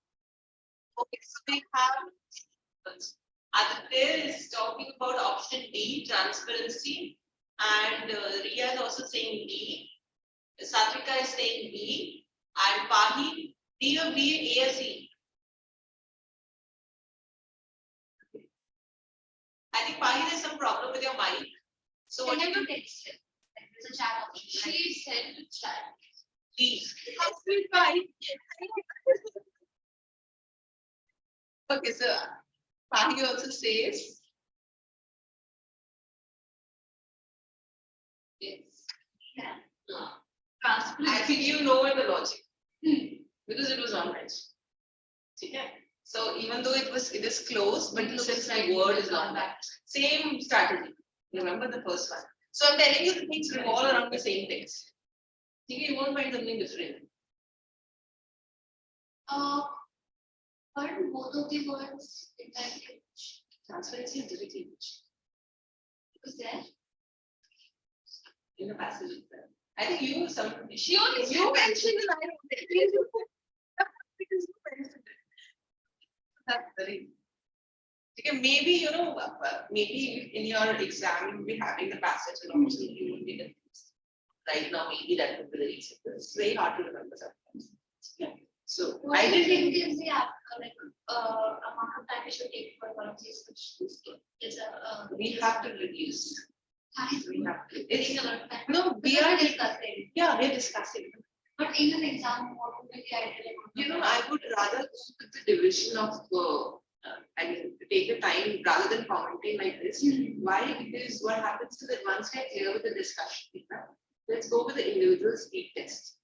Okay, so we have Aditya is talking about option D, transparency, and Riya is also saying D. Satvika is saying B, and Pahi, D or B, A or C? I think Pahi, there's some problem with your mic. So what do you text it? There's a chat option. She said to chat. D. Right. Okay, so Pahi also says yes. Yeah. I think you know the logic because it was on bench. Okay. So even though it is close, but since my word is on back, same strategy. Remember the first one. So I'm telling you the things revolve around the same things. You won't find something different. But both of the words in that image. Transparency and direct image Was there? in the passage itself. I think you mentioned it. I don't because you mentioned it. That's very. Okay, maybe maybe in your exam you'll be having the passage and also you will be confused. Right now, maybe that would be the reason. It's very hard to remember sometimes. Yeah. So What I do you did. think is the amount of time we should take for one of these questions? Is We have to reduce. We have to. It's a lot of time. No, we are discussing. Yeah, we're discussing. But in an exam, what would be the ideal? I would rather go with the division of, take the time rather than commenting like this. Why? Because what happens is that once we're clear with the discussion, let's go with the individual speed test.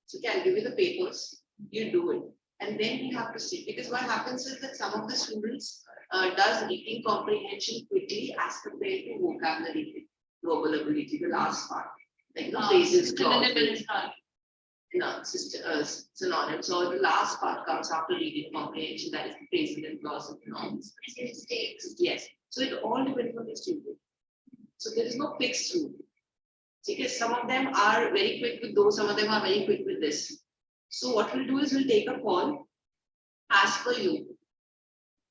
So I'll give you the papers, you do it. And then we have to see, because what happens is that some of the students does reading comprehension quickly as compared to vocabulary, verbal ability, the last part. Like the phrases, clauses. No, synonyms. So the last part comes after reading comprehension, that is the phrases and clauses and nouns. Mistakes. Yes. So it all depends on the student. So there is no fixed rule. Because some of them are very quick with those, some of them are very quick with this. So what we'll do is we'll take a call as per you,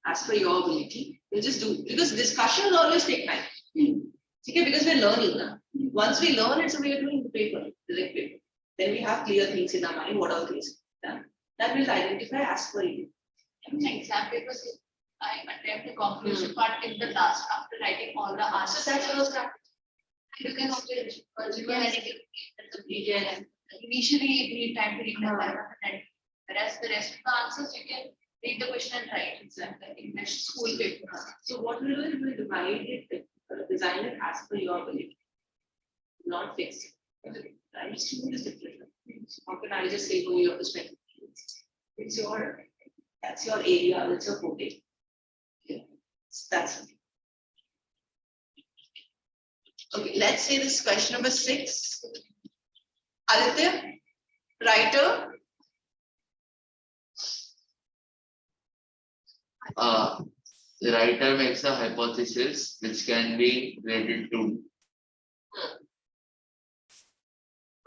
as per your ability. We'll just do, because discussion will always take time. Okay, because we're learning now. Once we learn it, so we are doing the paper, direct paper. Then we have clear things in our mind, what are things done. That will identify as per you. In the exam papers, I attempt the conclusion part in the last after writing all the answers. So that's what I was starting. You can also initially you need time to read the paragraph and whereas the rest of the answers you can read the question and write exactly English school paper. So what we'll do is we'll divide it, design it as per your ability, not fixed. Right? Student is different. How can I just say, you have to spend? That's your area, that's your forte. Yeah. That's it. Okay, let's say this question number 6. Aditya, writer. The writer makes a hypothesis which can be related to.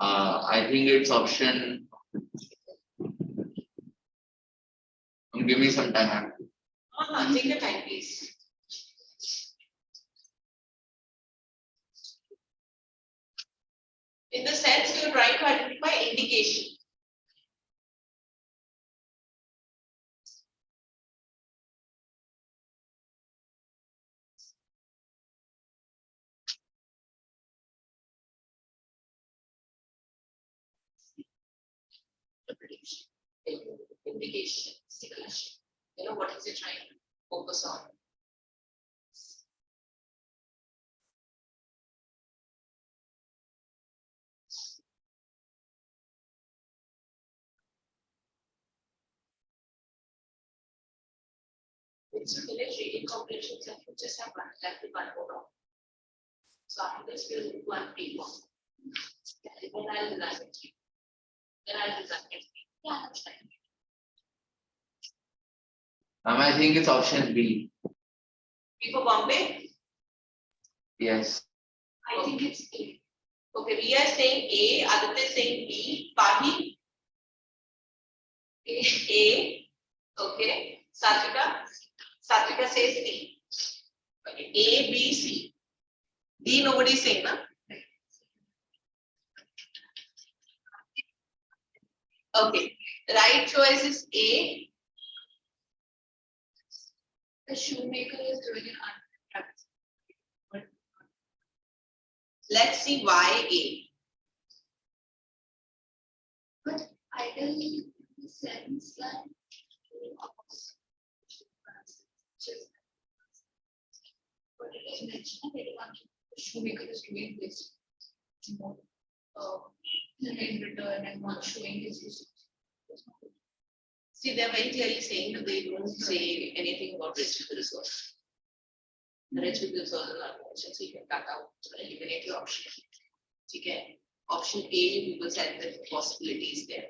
I think it's option. Give me some time. Take your time, please. In the sense you're trying to identify indication. Indication, signature. What is it trying to focus on? It's a village reading comprehension, just have one, that will one more. So after this, we'll do one paper. Then I'll design it. Then I'll design it. Yeah, that's fine. I think it's option B. B for Bombay? Yes. I think it's A. Okay, we are saying A, Aditya is saying B, Pahi? A. Okay. Satvika says C. Okay. A, B, C. D, nobody is saying, na? Okay. Right choice is A. The shoemaker is doing an unpracticed. Let's see why A. But ideal in the sense that but it is mentioned that one shoemaker is doing this more in return and not showing his usage. See, they're very clearly saying that they don't say anything about rich with the resource. The rich with the resource is not mentioned, so you can cut out, eliminate your option. So you can option A, people said that possibility is there.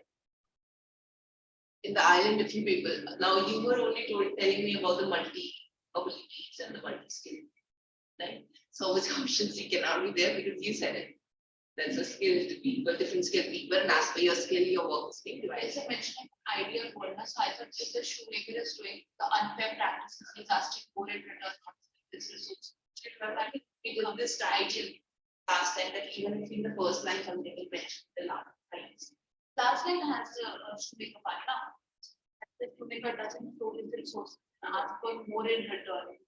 In the island, a few people. Now you were only telling me about the multi abilities and the multi skill, right? So which option C cannot be there because you said it. That's a skilled people, different skilled people, and as per your skill, your work is being divided. As I mentioned, ideal world, so I thought if the shoemaker is doing the unfair practices, he's asking for it return on this resource. Because this ideal last time that even if in the first line something is mentioned, the last line. Last line has the shoemaker part now. The shoemaker doesn't show his resource, ask for more in return.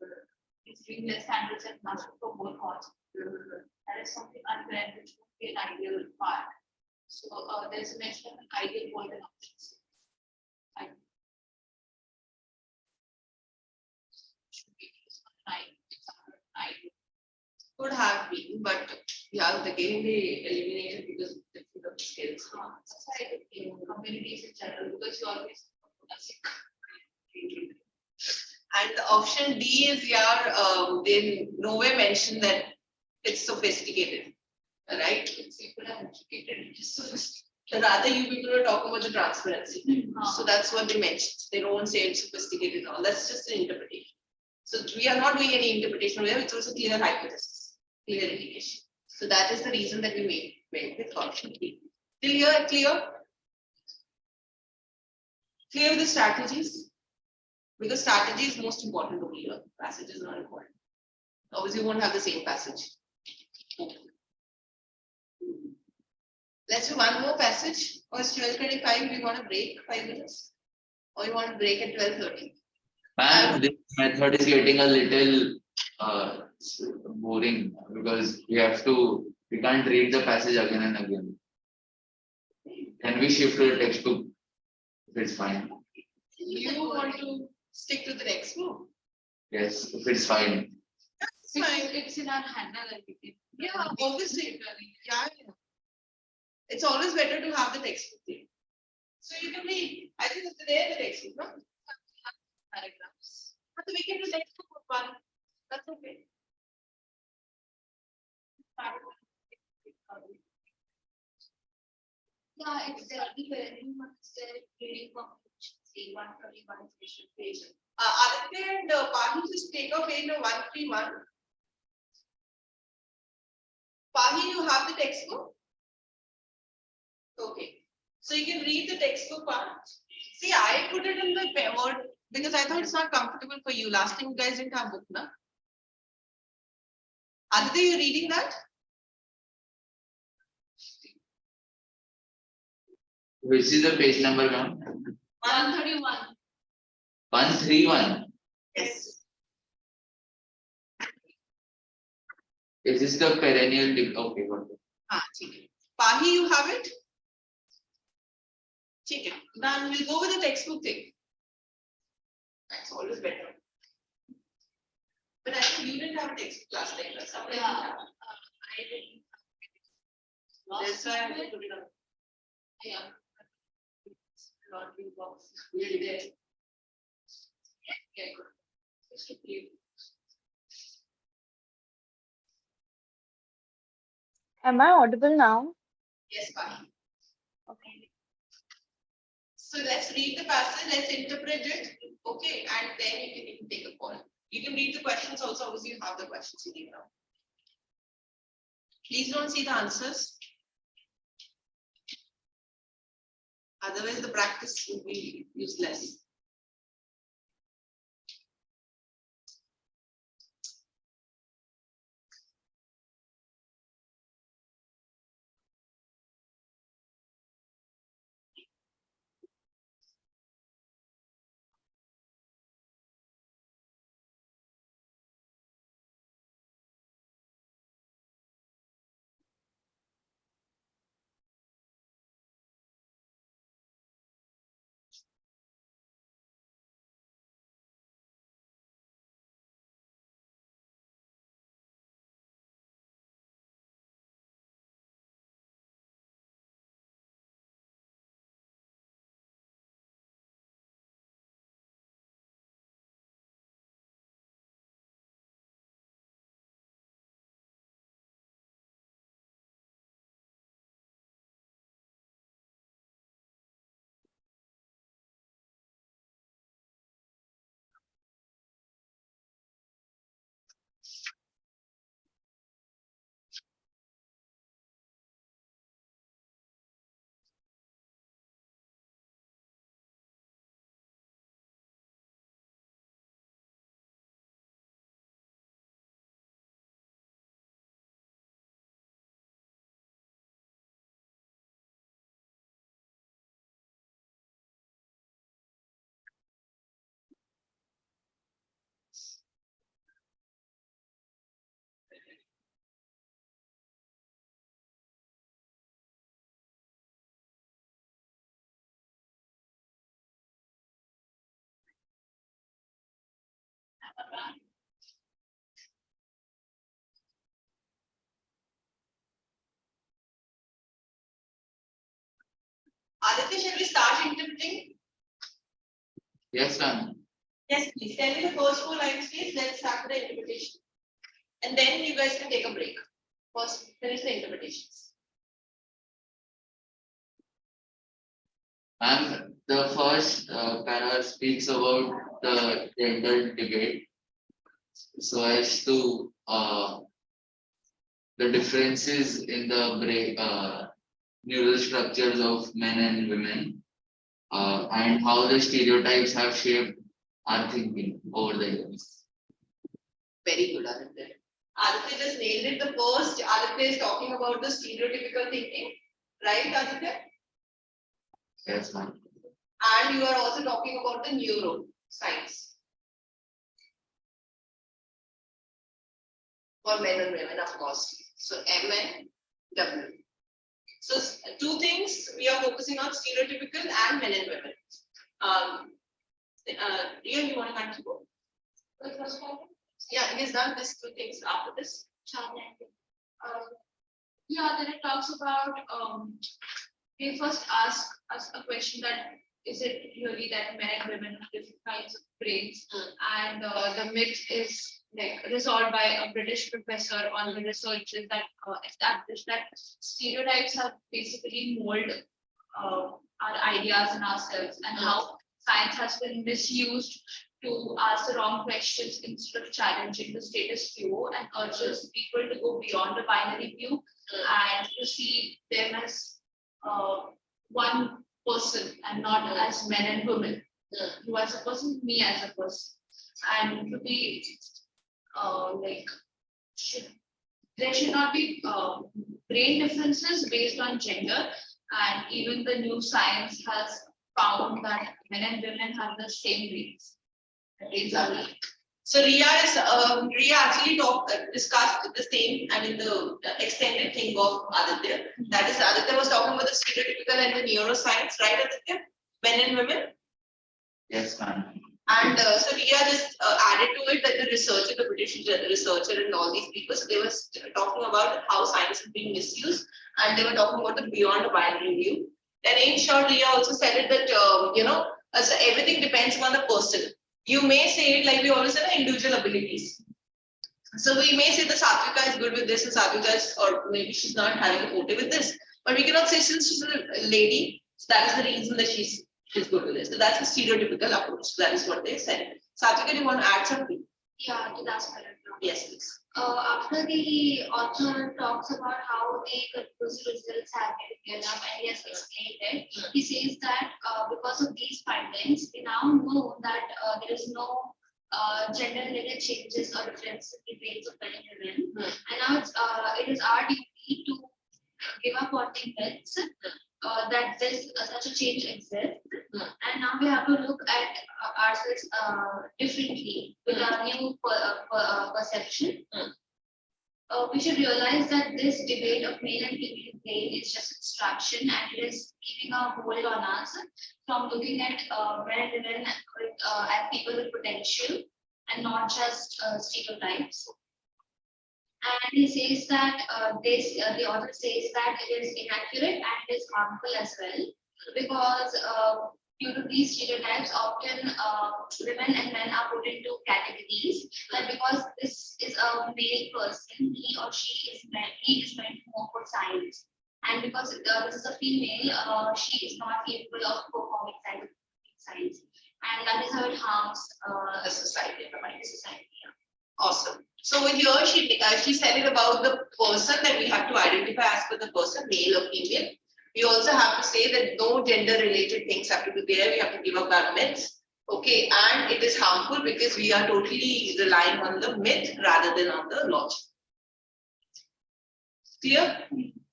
He's doing less handles and asking for more costs. That is something unfair, which would be an ideal part. So there's a mention of an ideal world and options. Could have been, but yeah, again they eliminated because of different skills. Society in communities in general, because you always And the option D is they nowhere mention that it's sophisticated, right? it's people are educated, it is sophisticated. Rather, you people are talking about the transparency. So that's what they mentioned. They don't say it's sophisticated and all. That's just an interpretation. So we are not doing any interpretation here. It's also clear hypothesis, clear indication. So that is the reason that we went with option D. Till here, clear? Clear with the strategies? Because strategy is most important over here. Passage is not important. Obviously, you won't have the same passage. Let's do one more passage. Or it's 12:25. We want to break 5 minutes? Or you want to break at 12:30? Ma'am, this method is getting a little boring because we can't read the passage again and again. Can we shift to the textbook? If it's fine. You want to stick to the next move? Yes, if it's fine. It's fine. It's in our handle and we can. Yeah, obviously. Yeah. It's always better to have the textbook thing. So you can read. I think it's there the textbook, no? Paragraphs. But we can do textbook one. That's okay. Yeah, it's there. Anyone is there reading comprehension, say 121 special page. Aditya and Pahi, just take out page 131. Pahi, you have the textbook? Okay. So you can read the textbook part. See, I put it in the word because I thought it's not comfortable for you. Last time you guys didn't have book, na? Aditya, you reading that? Which is the page number, ma'am? 131. 131. Yes. Is this the perennial? Okay, got it. Okay. Pahi, you have it? Okay. Then we'll go with the textbook thing. That's always better. But I think you didn't have a textbook last time. Somebody Yeah, didn't have. I didn't. That's why I have to put it on. Yeah. Laundry box. Really there. Yeah, good. Just to play. Am I audible now? Yes, Pahi. Okay. So let's read the passage, let's interpret it, okay, and then you can take a call. You can read the questions also, obviously you have the questions you need now. Please don't see the answers. Otherwise the practice will be useless. Aditya, shall we start interpreting? Yes, ma'am. Yes, please. Tell me the first 4 lines, please. Let's start with the interpretation. And then you guys can take a break. First, finish the interpretations. And the first para speaks about the gender debate, so as to the differences in the brain, neural structures of men and women, and how the stereotypes have shaped our thinking over the years. Very good, Aditya. Aditya just nailed it. The first, Aditya is talking about the stereotypical thinking, right, Aditya? Yes, ma'am. And you are also talking about the neuroscience for men and women, of course. So M and W. So 2 things we are focusing on: stereotypical and men and women. Ria, you want to continue? The first one? Yeah, he's done these 2 things after this. Yeah, then it talks about they first ask us a question that is it really that men and women have different kinds of brains? And the myth is like resolved by a British professor on the researches that established that stereotypes have basically molded our ideas and ourselves, and how science has been misused to ask the wrong questions instead of challenging the status quo, and urges people to go beyond the binary view and to see them as one person and not as men and women. You as a person, me as a person, and to be there should not be brain differences based on gender, and even the new science has found that men and women have the same brains. Exactly. So Ria actually discussed the same, I mean the extended thing of Aditya. That is, Aditya was talking about the stereotypical and the neuroscience, right, Aditya? Men and women. Yes, ma'am. And so Ria just added to it that the researcher, the British researcher, and all these people, so they were talking about how science is being misused, and they were talking about the beyond the binary view. Then in short, Ria also said it that so everything depends on the person. You may say it like we always say, individual abilities. So we may say the Satvika is good with this, and Satvika is, or maybe she's not having a forte with this. But we cannot say since she's a lady, so that is the reason that she's good with this. So that's a stereotypical approach. So that is what they said. Satvika, do you want to add something? Yeah, that's correct. Yes, please. After the author talks about how the conclusive results have been given up and he has explained it, he says that because of these findings, we now know that there is no gender-related changes or differences in the brains of men and women. And now it is our duty to give up on the myths that this such a change exists. And now we have to look at ourselves differently with a new perception. We should realize that this debate of male and female brain is just abstraction, and it is keeping a hold on us from looking at men and women as people with potential and not just stereotypes. And he says that the author says that it is inaccurate and it is harmful as well, because due to these stereotypes, often women and men are put into categories. But because this is a male person, he or she is meant more for science, and because this is a female, she is not capable of performing science, and that is how it harms The society. the society. Yeah. Awesome. So over here, she said it about the person that we have to identify as per the person, male or female. We also have to say that no gender-related things have to be there. We have to give up our myths. Okay, and it is harmful because we are totally relying on the myth rather than on the logic. Clear?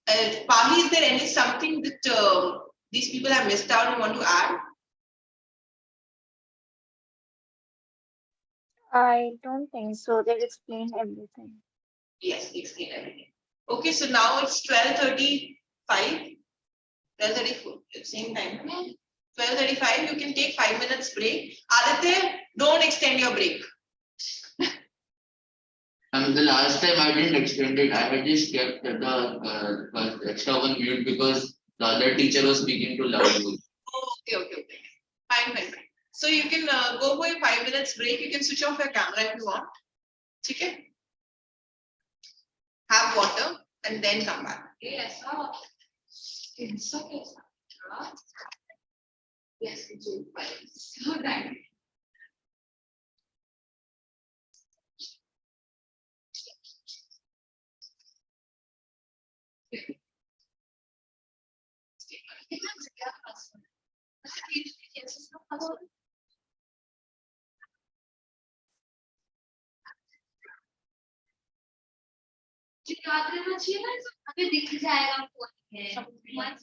Pahi, is there something that these people have missed out and want to add? I don't think so. They've explained everything. Yes, explain everything. Okay, so now it's 12:35. 12:34, same time. 12:35, you can take 5 minutes break. Aditya, don't extend your break. The last time I didn't extend it. I had just kept the extra one mute because the other teacher was speaking too loudly. Okay. Fine. So you can go for your 5 minutes break. You can switch off your camera if you want. Okay. Have water and then come back. Yes. It's okay. Yes, it's okay. So thank you. याद रहना चाहिए ना हमें दिख जाएगा कौन है मत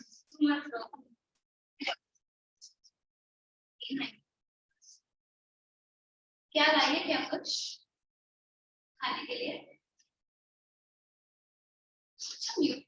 क्या लाइए क्या कुछ खाने के लिए अच्छा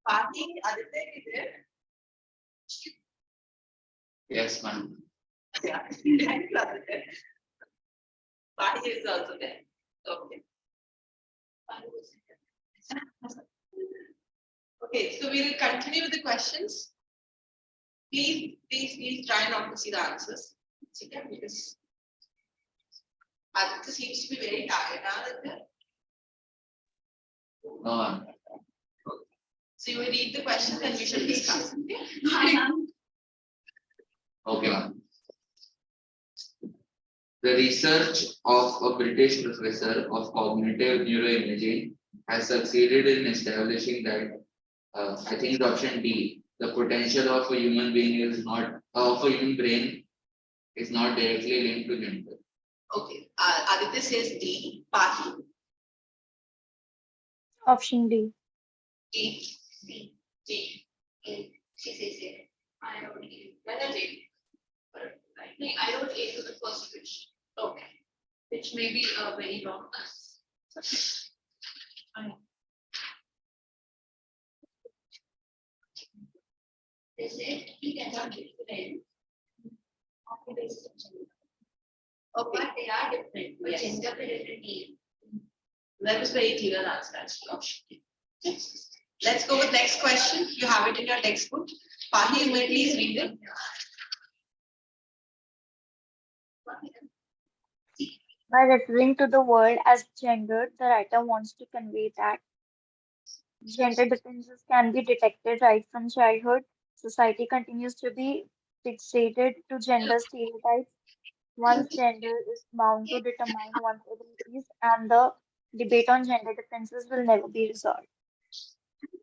Pahi, Aditya is there? Yes, ma'am. Yeah. Pahi is also there. Okay. Okay, so we will continue with the questions. Please try not to see the answers. Okay, because Aditya seems to be very tired now. Aditya. No, ma'am. So you will read the questions and we shall discuss. Okay, ma'am. The research of a British professor of cognitive neuroimaging has succeeded in establishing that, I think it's option D, the potential of a human being is not, of a human brain is not directly linked to gender. Okay, Aditya says D. Pahi. Option D. D. D. D. She says it. I wrote A. Whether D. I wrote A to the first question. Okay. Which may be very wrong. They said he cannot different on the basis of gender. Okay. But they are different, but Yes. gender is different. That was very clear answer actually. Option D. Let's go with next question. You have it in your textbook. Pahi, you may please read it. By referring to the world as gender, the writer wants to convey that gender differences can be detected right from childhood. Society continues to be fixated to gender stereotypes. One's gender is bound to determine one's abilities, and the debate on gender differences will never be resolved.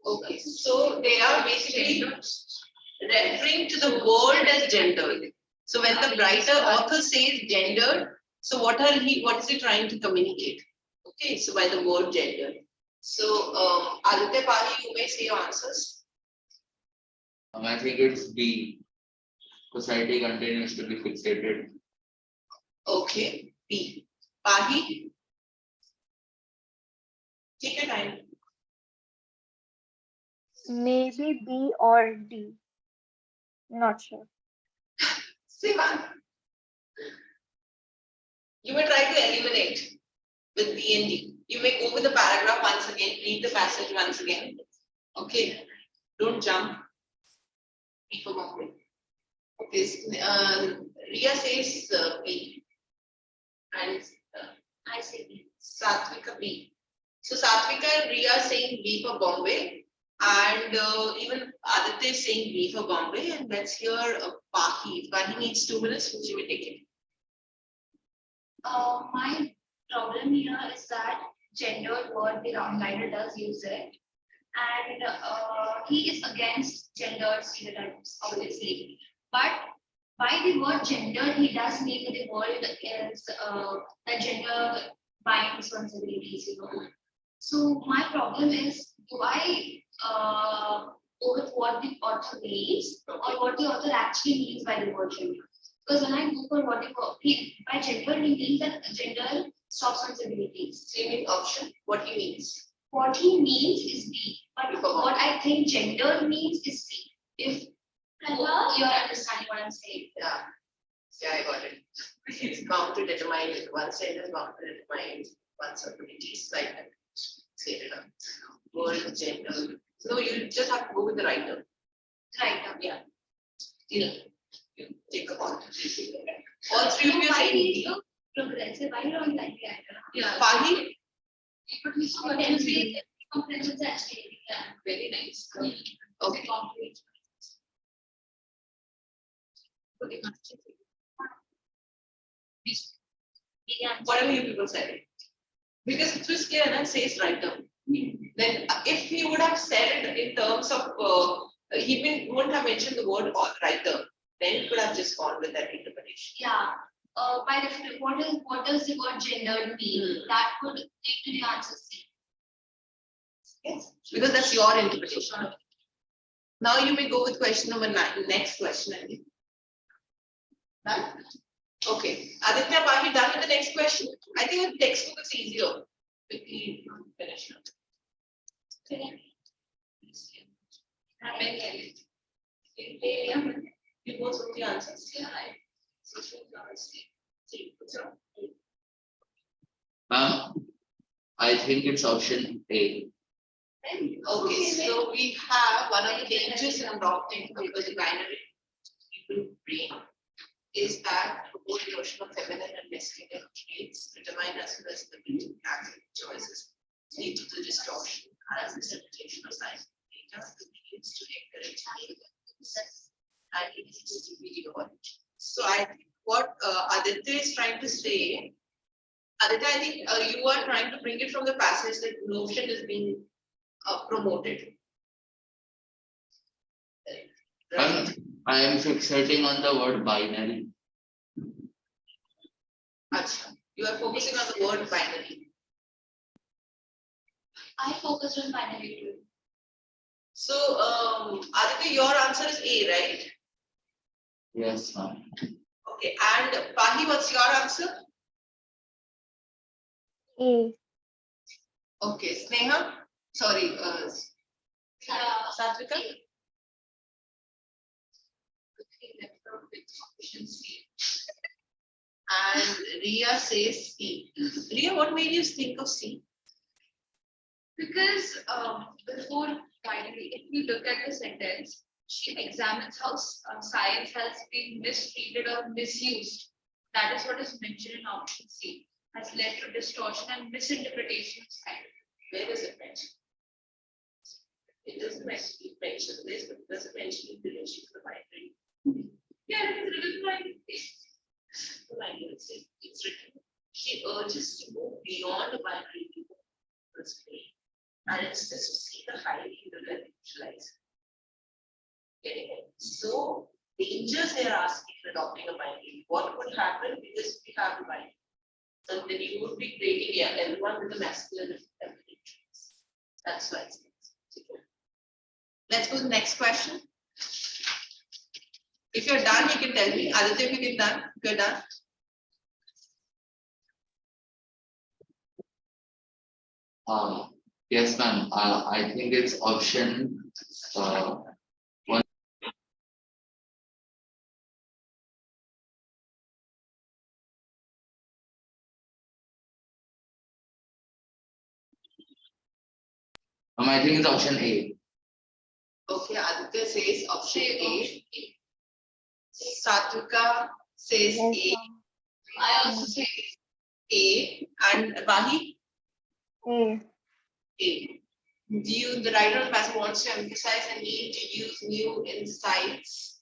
Okay, so they are basically referring to the world as gendered. So when the writer author says gendered, so what is he trying to communicate? Okay, so by the word gendered. So Aditya, Pahi, you may say your answers. I think it's B. Society continues to be fixated. Okay, B. Pahi, take your time. Maybe B or D. Not sure. Sivan, you may try to eliminate with B and D. You may go with the paragraph once again, read the passage once again. Okay, don't jump. B for Bombay. Okay, Ria says B. And I say B. Satvika B. So Satvika and Ria are saying B for Bombay. And even Aditya is saying B for Bombay. And let's hear Pahi. Pahi needs 2 minutes, which you will take it. My problem here is that gendered word the writer does use it, and he is against gendered stereotypes, obviously. But by the word gender, he does mean that the world is that gender binds responsibilities, So my problem is, do I go with what the author believes or what the author actually means by the word gender? Because when I go for what by gender, he means that gender stops responsibilities. Same option. What he means. What he means is B, but what I think gender means is C. If you're understanding what I'm saying. Yeah, I got it. It's bound to determine one gender is bound to determine one's abilities, like that. Say it up. Word, gender. So you just have to go with the writer. Right. Yeah. You take a call. All three of you are saying B. Progressive. Why you don't like the writer? Yeah. Pahi? Comprehension is actually Very nice. Okay. Whatever you people said. Because it was clear and says writer. Then if he would have said it in terms of he wouldn't have mentioned the word writer, then it could have just gone with that interpretation. Yeah. By definition, what does the word gendered mean? That could lead to the answer C. Yes, because that's your interpretation. Now you may go with question number 9. Next question, I think. Done? Okay. Aditya, are you done with the next question? I think the textbook is easier. Quickly finish. You both wrote the answers. Ma'am, I think it's option A. Okay, so we have one of the dangers in adopting a binary brain is that both the notion of feminine and masculine traits determine as well as the ability to act choices lead to the distortion and misinterpretation of scientific data that leads to incorrect and it needs to be developed. So I think what Aditya is trying to say, Aditya, I think you are trying to bring it from the passage that notion is being promoted. Right. I am fixating on the word binary. Achha. You are focusing on the word binary. I focused on binary too. So, Aditya, your answer is A, right? Yes, ma'am. Okay, and Pahi, what's your answer? A. Okay, Sneha, sorry, Satvika. And Ria says C. Ria, what made you think of C? Because before binary, if you look at the sentence, she examines how science has been mistreated or misused. That is what is mentioned in option C, has led to distortion and misinterpretation of science. Where is it mentioned? It doesn't mention this, but it doesn't mention in relation to the binary. Yeah, it is written like The binary, it's written. She urges to move beyond the binary and instead to see the highly individualized. Getting it? So dangers they are asking in adopting a binary. What would happen because we have a binary? So then you would be creating everyone with a masculine and feminine traits. That's why it's let's go to the next question. If you're done, you can tell me. Aditya, if you can done, if you're done. Yes, ma'am. I think it's option one. I think it's option A. Okay, Aditya says option A. Satvika says Yes, A. ma'am. I also say A. And Vahi? A. A. The writer of the passage wants to emphasize the need to use new insights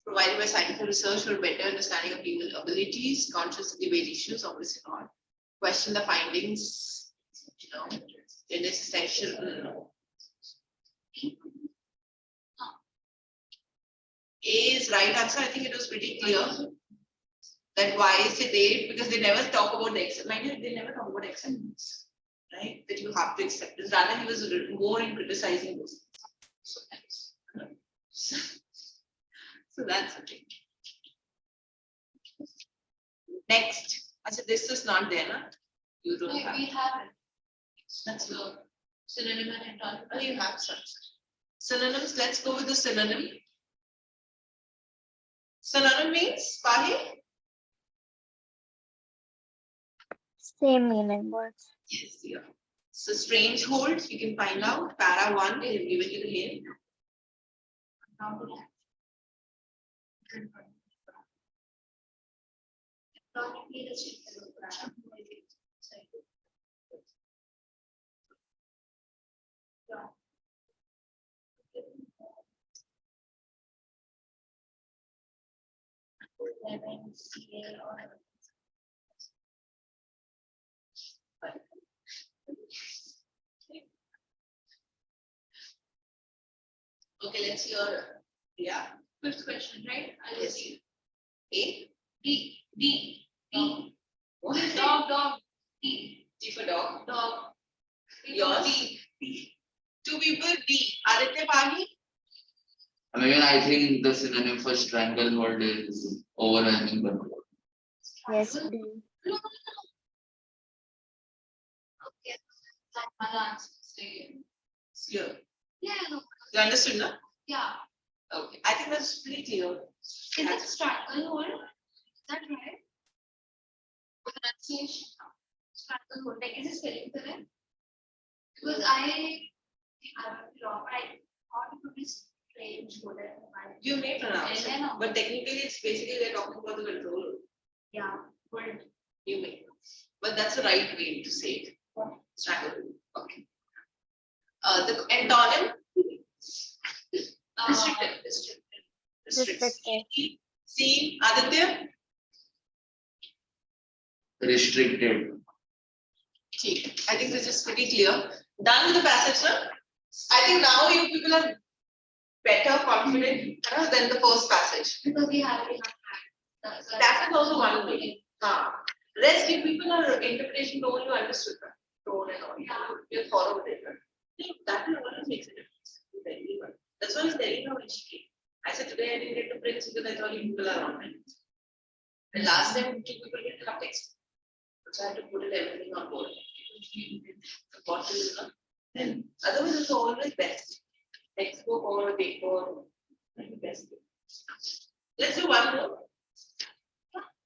provided by scientific research for better understanding of human abilities, conscious debate issues, obviously not. Question the findings, it is essential. A is right answer. I think it was pretty clear that why is it A? Because they never talk about the acceptance. They never talk about acceptance, right? That you have to accept it. Rather, he was more in criticizing those things. So that's okay. Next, I said this is not there, na? You don't have. we have it. That's good. Synonym and antonym. Oh, you have such synonyms. Let's go with the synonym. Synonym means Pahi? Same meaning words. Yes, yeah. So strange hold, you can find out. Para 1, they have given you the hint. Okay, let's hear. Yeah. Fifth question, right? I will Yes. see. A. D. D. D. What? Dog. D. D for dog. Dog. Yours? D. Two people, D. Aditya Pahi? Even I think the synonym for stranglehold is overwhelming control. Yes, D. No. Okay. That my answer. Say Clear. Yeah, no. You understood, no? Yeah. Okay. I think that's pretty clear. Is it stranglehold? Is that right? Pronunciation. Stranglehold. Like, is it spelling correct? Because I might be wrong. I thought it would be strange. You may pronounce it, but technically it's basically we're talking about the control. Yeah. Hold. You may. But that's the right way to say it. Strangle. Okay. The antonym? Restricted. Restricted. See, Aditya? Restricted. Okay. I think this is pretty clear. Done with the passage, sir? I think now you people are better confident than the first passage. Because we have enough. That is also one way. Rest you people are interpretation tone you understood that. Tone and all. You follow with it. That will always makes a difference to everyone. That's why I was telling her when she came. I said today I didn't get the prints because I thought you people are online. The last time two people didn't have text. So I had to put it everything on board. The bottle is not. Then otherwise it's always best. Textbook or paper, best. Let's do one more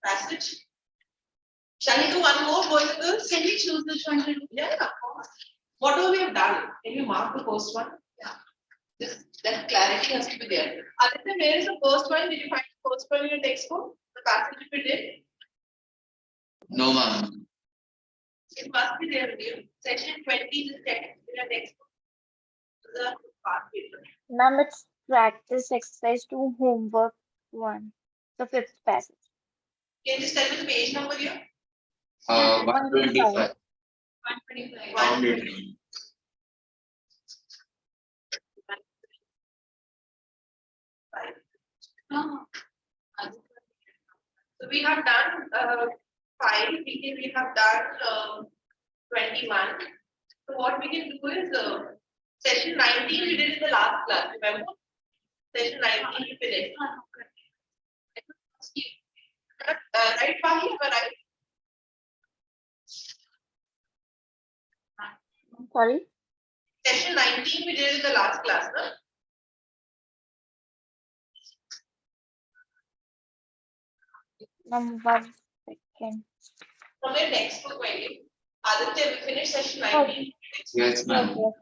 passage. Shall we do one more, boys and girls? Can we choose which one to do? Yeah, of course. Whatever we have done, can you mark the first one? Yeah. That clarity has to be there. Aditya, where is the first one? Did you find the first one in your textbook? The passage we did? No, ma'am. It must be there with you. Section 20 is in your textbook. The part paper. Ma'am, it's practice exercise 2 homework 1. The 5th passage. Can you just tell me the page number here? 125. 125. 120. No. So we have done 5, we have done 21. So what we can do is session 19 we did in the last class, remember? Session 19 we finished. Right, Fahi, am I right? Sorry? Session 19 we did in the last class, no? Ma'am, 1 second. From your textbook, maybe. Aditya, we finished session 19. Yes, ma'am. Okay.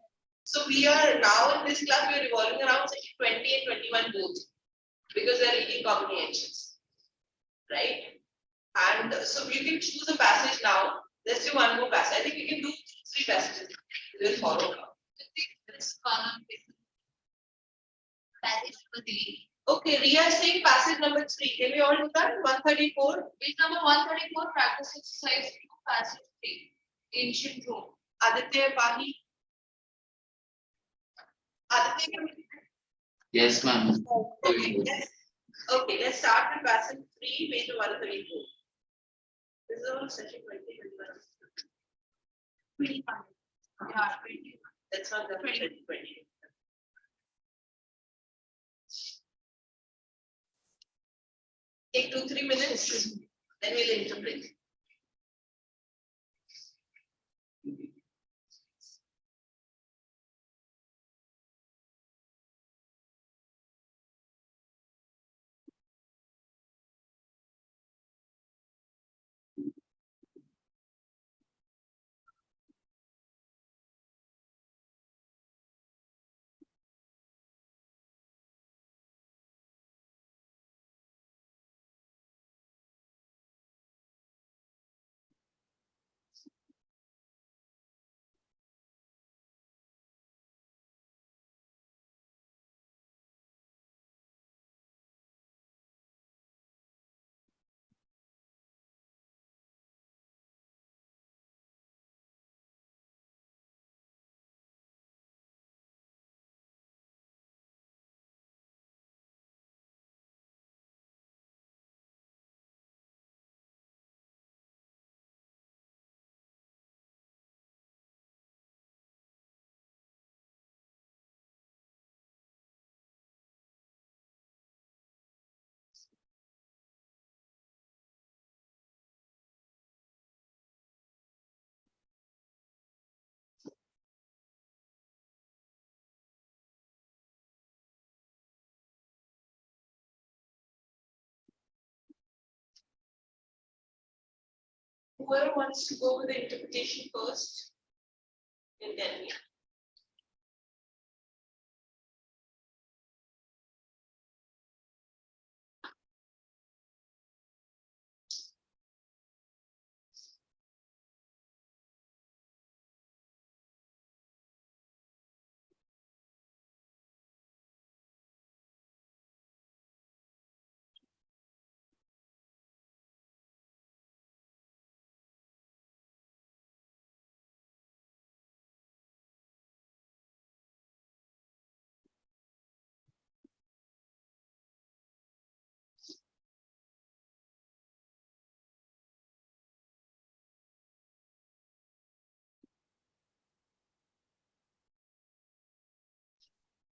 So we are now in this class, we are revolving around section 20 and 21 both because they are reading comprehensions, right? And so you can choose a passage now. Let's do one more passage. I think we can do 3 passages. We'll follow. This column is passage number 3. Okay, Riya is saying passage number 3. Can we all do that? 134. Page number 134, practice exercise 2, passage 3. Ancient Rome. Aditya, Pahi. Aditya, can we- Yes, ma'am. Okay, let's start with passage 3, page 134. This is all section 20. 25. Yeah, 25. That's not the 20. Take 2-3 minutes, then we'll interpret. whoever wants to go with the interpretation first, can tell me.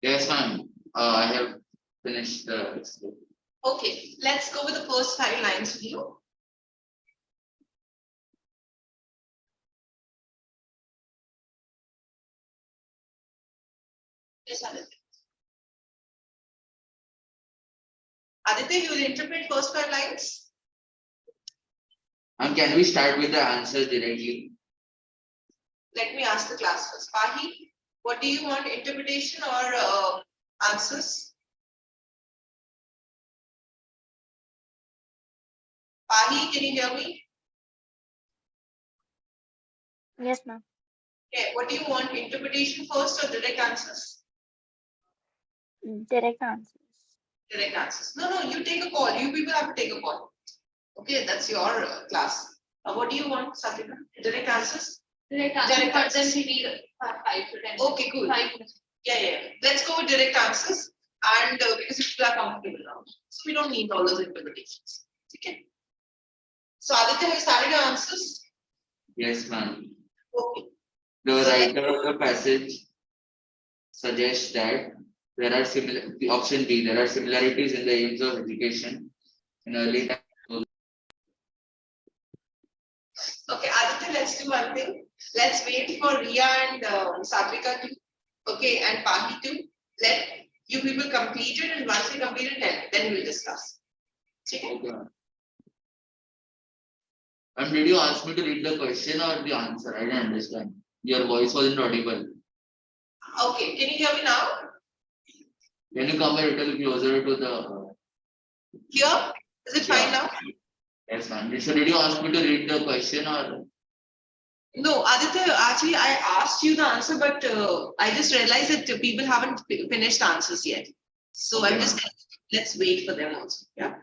Yes, ma'am. I have finished the. Okay, let's go with the first 5 lines with you. Yes, Aditya. Aditya, you will interpret first 5 lines. And can we start with the answers directly? Let me ask the class first. Pahi, what do you want, interpretation or answers? Pahi, can you hear me? Yes, ma'am. Okay, what do you want, interpretation first or direct answers? Direct answers. Direct answers. No, you take a call. You people have to take a call. Okay, that's your class. What do you want, Satvika? Direct answers? Direct answer, Direct but then answers. we need 5 to 10. Okay, cool. 5 minutes. Yeah. Let's go with direct answers. And because people are comfortable now. So we don't need all those interpretations. Okay. So Aditya, have you started your answers? Yes, ma'am. Okay. The So writer of the passage suggests that there are similar. The option B. There are similarities in the aims of education in early times. Okay, Aditya, let's do one thing. Let's wait for Riya and Satvika to, okay, and Pahi to let you people complete it, and once you complete it, then we'll discuss. Okay? Okay. And did you ask me to read the question or the answer? I didn't understand. Your voice wasn't audible. Okay, can you hear me now? Can you come a little closer to the? Here? Is it fine now? Yes, ma'am. So did you ask me to read the question or? No, Aditya, actually, I asked you the answer, but I just realized that people haven't finished answers yet. So Okay, I'm just, let's wait for them also. Yeah.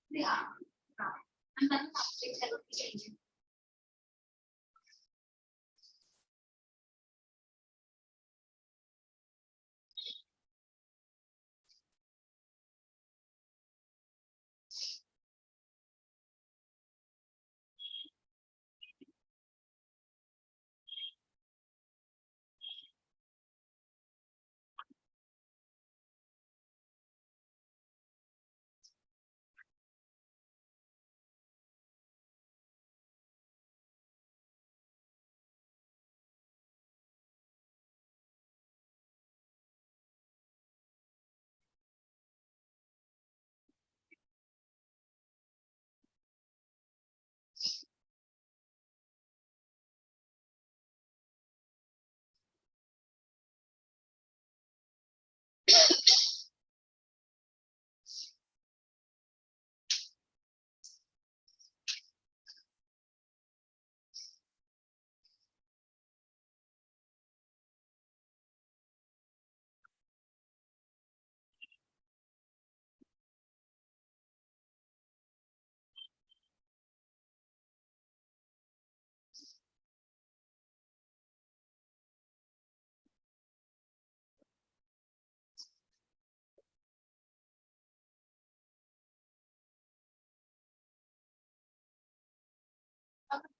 Yeah. And then subjects have to be changing.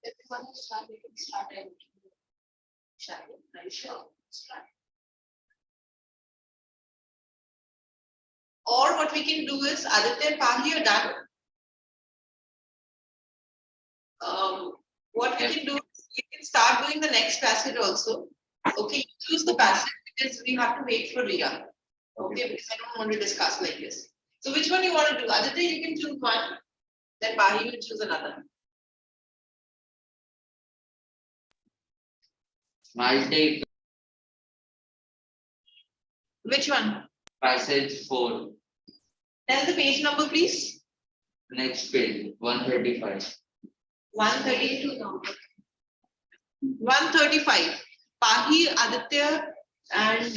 If you want to start, we can start. Shall we? Are you sure? Start. Or what we can do is, Aditya and Pahi are done. What we can do, start doing the next passage also. Okay, you choose the passage because we have to wait for Ria. Okay, because I don't want to discuss like this. So which one you want to do? Aditya, you can choose one. Then Bahi will choose another. I'll take Which one? passage 4, Tell the page number, please. next page, 135. 132 now. 135. Pahi, Aditya, and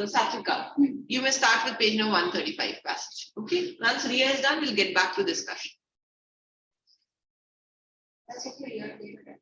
Satvika. You may start with page number 135 passage. Okay. Once Ria is done, we'll get back to discussion. That's okay, you're there.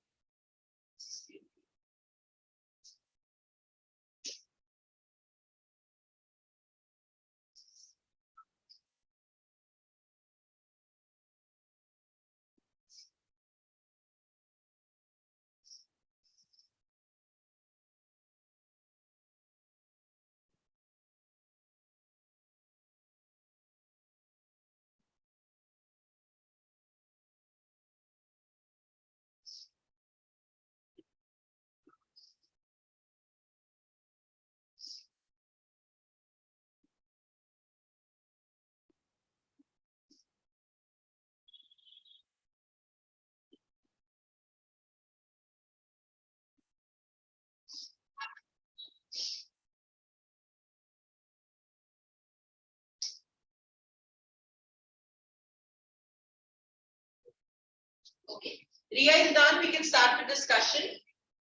Okay. Ria is done. We can start the discussion.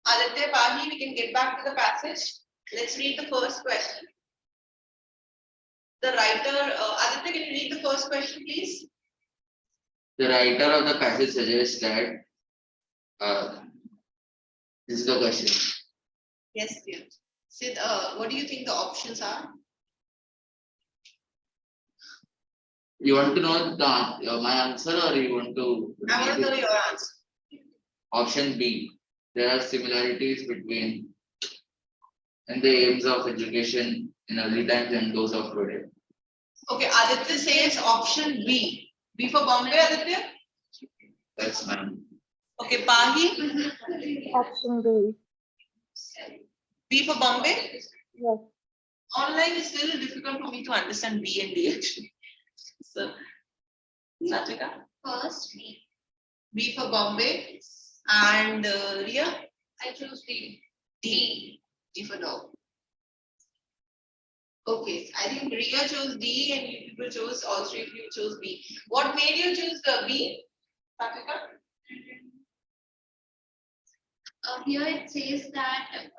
Aditya, Pahi, we can get back to the passage. Let's read the first question. The writer, Aditya, can you read the first question, please? The writer of the passage suggests that this is the question. Yes, dear. Sid, what do you think the options are? You want to know my answer, or you want to? I want to know your answer. Option B. There are similarities between and the aims of education in early times and those of today. Okay, Aditya says option B. B for Bombay, Aditya? That's mine. Okay, Pahi? Option B. B for Bombay? Yes. Online is still difficult for me to understand B and D actually. So, Satvika? First, B. B for Bombay. And Ria? I chose D. D. D for dog. Okay, I think Ria chose D and you people chose, all three of you chose B. What made you choose the B, Satvika? Here it says that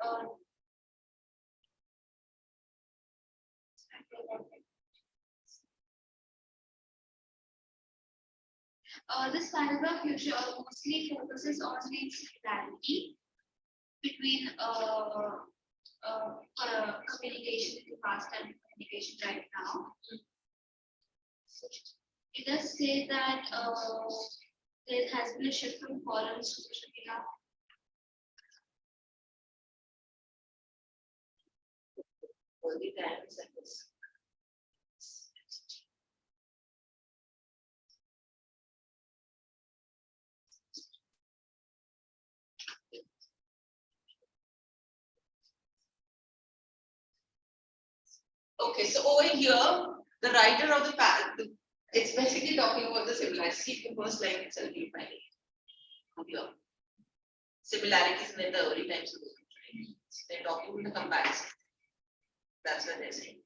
this paragraph mostly focuses on the similarity between communication in the past and communication right now. It does say that there has been a shift from forums to social media. Early times and this. Okay, so over here, the writer of the passage, it's basically talking about the similarities. The first line itself, you find it. Here. Similarities in the early times of the country. They're talking about the comparison. That's what they're saying.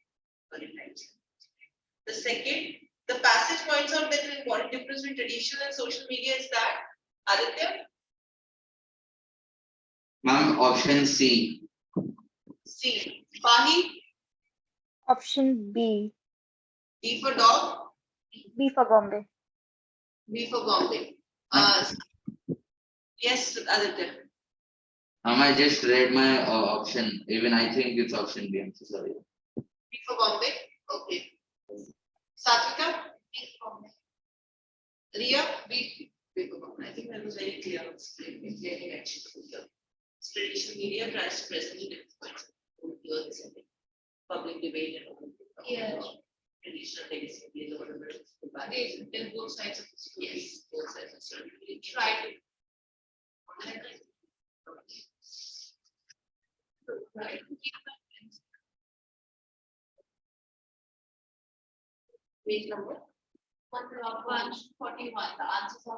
Early times. The second, the passage points out that an important difference between traditional and social media is that Aditya, Ma'am, option C. C. Pahi, Option B. D for dog, B for Bombay. B for Bombay. Yes, Aditya. I just read my option. Even I think it's option B. I'm so sorry. B for Bombay. Okay. Satvika, B for Bombay. Ria, B for Bombay. I think that was very clear. Clearly mentioned here. Traditional media tries to present it in public debate and all. Yeah. Traditional legacy media or whatever. There are both sides of the story. Yes, both sides of the story. Try to. Page number. 141. The answers are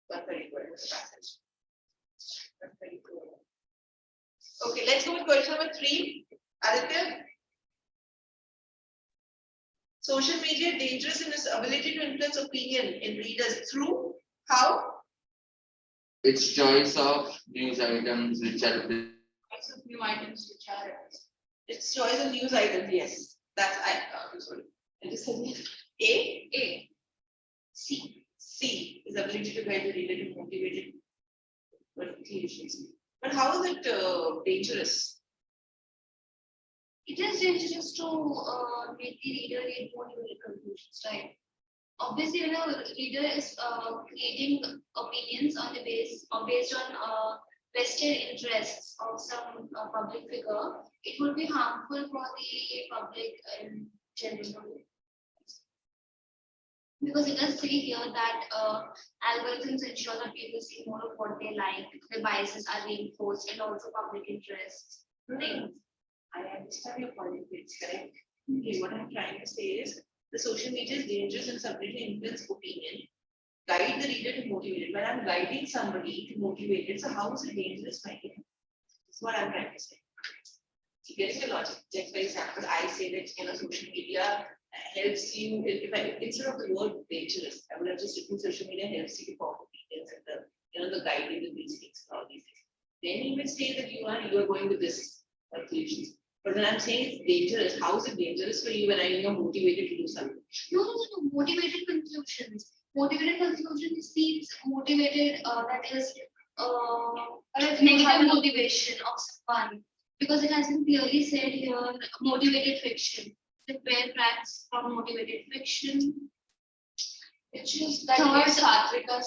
134 is the passage. 134. Okay, let's go with question number 3. Aditya. Social media dangerous in its ability to influence opinion in readers through how? Its choice of news items which are Lots of new items which are Its choice of news items, yes. That's I'm sorry. I just said A. A. C is ability to guide the reader to motivate it. But how is it dangerous? It is dangerous to make the reader read motivated conclusions, right? Obviously, when a reader is creating opinions on the base or based on vested interests of some public figure, it would be harmful for the public in general. Because it does say here that algorithms ensure that people see more of what they like, the biases are reinforced, and also public interests. Things. I understand your point, it's correct. Okay, what I'm trying to say is the social media is dangerous and subject to influence opinion. Guide the reader to motivate it. When I'm guiding somebody to motivate it, so how is it dangerous, my dear? That's what I'm trying to say. You getting the logic? Just for example, I say that social media helps you. If I instead of the word dangerous, I would have just written social media helps you to form opinions and the guiding and these things and all these things. Then you will say that you are going with this conclusions. But when I'm saying it's dangerous, how is it dangerous for you when I'm motivated to do something? No. Motivated conclusions. Motivated conclusions seems motivated. That is negative motivation of someone, because it has been clearly said here. Motivated fiction. Prepare facts from motivated fiction. Which is that Satrika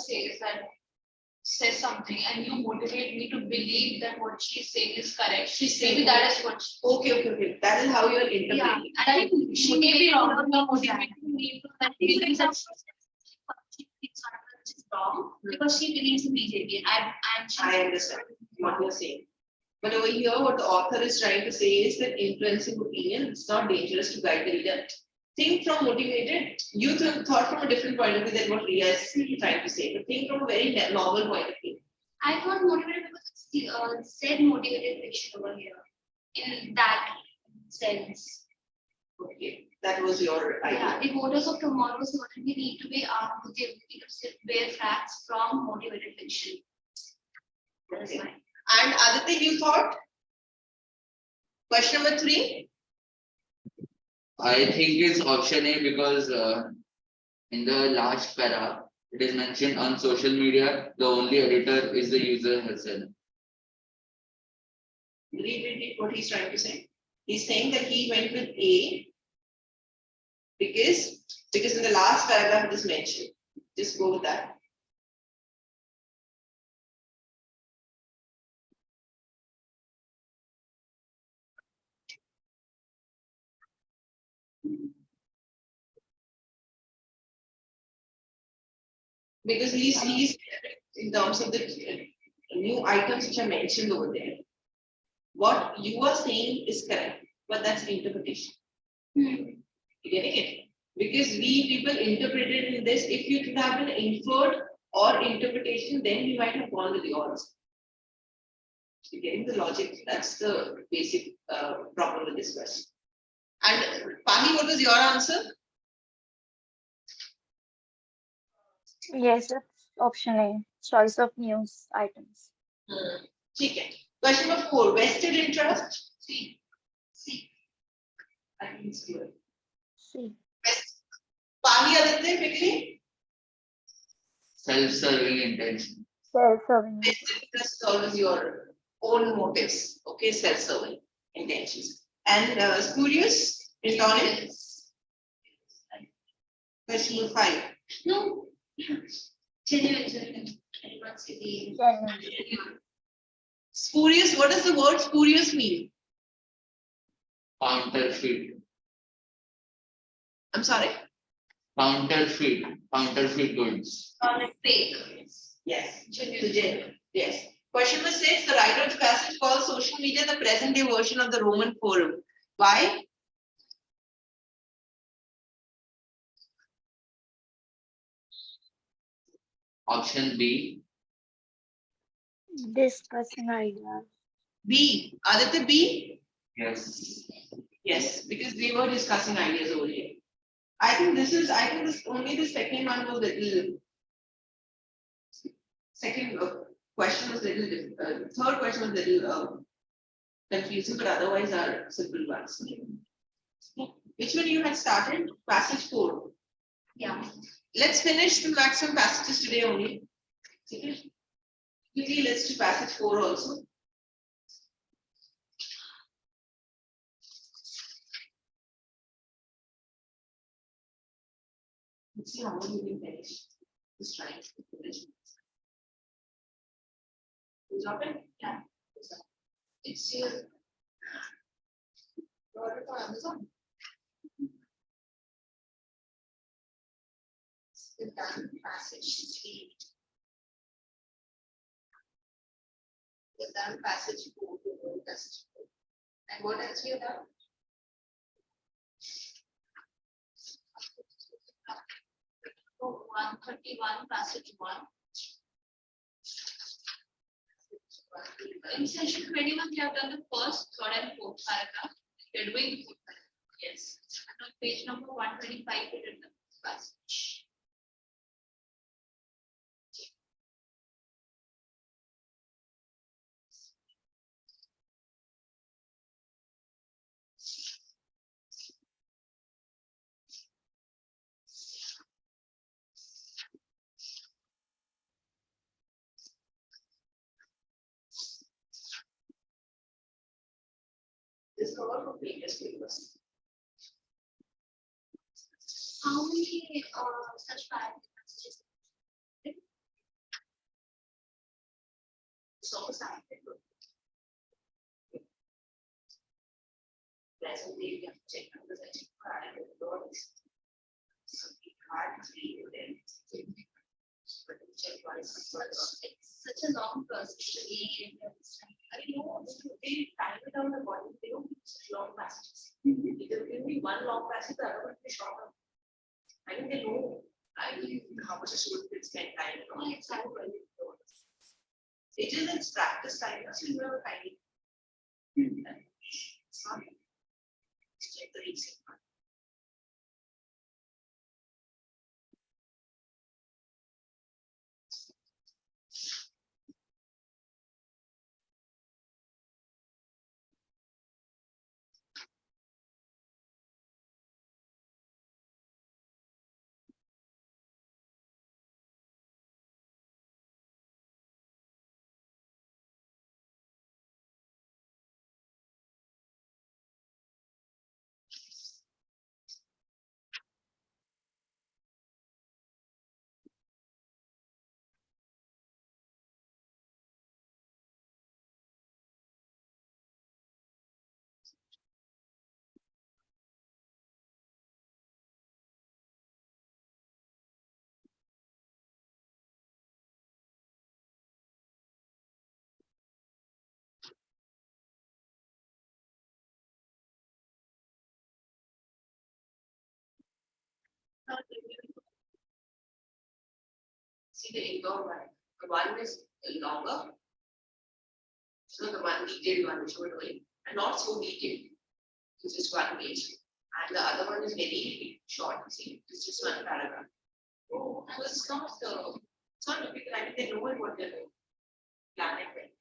says something and you motivate me to believe that what she's saying is correct. She's saying that is what she Okay. That is how you are interpreting. Yeah, and she may be wrong, but motivating me to that believe that she thinks is wrong because she believes in BJP. I understand what you're saying. But over here, what the author is trying to say is that influencing opinion, it's not dangerous to guide the reader. Think from motivated, you thought from a different point of view than what Riya is trying to say, but think from a very novel point of view. I thought motivated because it said motivated fiction over here in that sense. Okay, that was your idea. Yeah, the voters of tomorrow certainly need to be armed with the ability to bear facts from motivated fiction. That's Okay. fine. And Aditya, you thought? Question number 3. I think it's option A because in the last para it is mentioned on social media the only editor is the user herself. Read what he's trying to say. He's saying that he went with A because in the last paragraph it is mentioned. Just go with that. Because he's in terms of the new items which are mentioned over there. What you are saying is correct, but that's interpretation. You getting it? Because we people interpreted in this, if you could have an inferred or interpretation, then we might have gone with yours. You getting the logic? That's the basic problem with this question. And Pani, what was your answer? Yes, it's option A, choice of news items. Okay. Question number 4, vested interest. C. I think it's clear. C. Pani, Aditya, quickly. Self-serving intention. Self-serving. Vested interest is always your own motives. Okay, self-serving intentions. And spurious, intolerance. Question number 5. No. Genuine. I did not see the Genuine. Spurious, what does the word spurious mean? Counterfeit. I'm sorry? Counterfeit goods. fake. Yes. Genuine. Yes. Question number 6, the writer of the passage calls social media the present day version of the Roman Forum. Why? Option B. Discussing ideas. B. Aditya, B? Yes. Yes, because we were discussing ideas over here. I think this only the second one was little. Second question was little, third question was little confusing, but otherwise are simple ones. Which one you had started? Passage 4. Yeah. Let's finish the maximum passages today only. Okay. Quickly, let's do passage 4 also. Let's see how many we can finish. Just try to finish. Is it open? Yeah. It's here. Order for Amazon. We've done passage 3. We've done passage 4. Passage 4. And what else we have done? So 131 passage 1. In session 21, we have done the first, third, and fourth paragraph. We are doing the fourth paragraph. Yes. And on page number 125, we did the passage. This cover from previous papers. How many such passages? So presently we have to check out the section for so we had 3 then but we check once first. It's such a long process to be in I know they time it down the body, they don't give such long passages. Either give me one long passage, the other one will be shorter. I think they know how much a student can spend time on. It's how well they know. It is its practice time, so you have a time. It's not. Check the recent one. See the indoor one. The one is longer. So the one detailed one which we're doing, and not so detailed. It's just one page. And the other one is very short. See, it's just one paragraph. Oh, so it's not difficult. I think they know what they're doing. Planning it.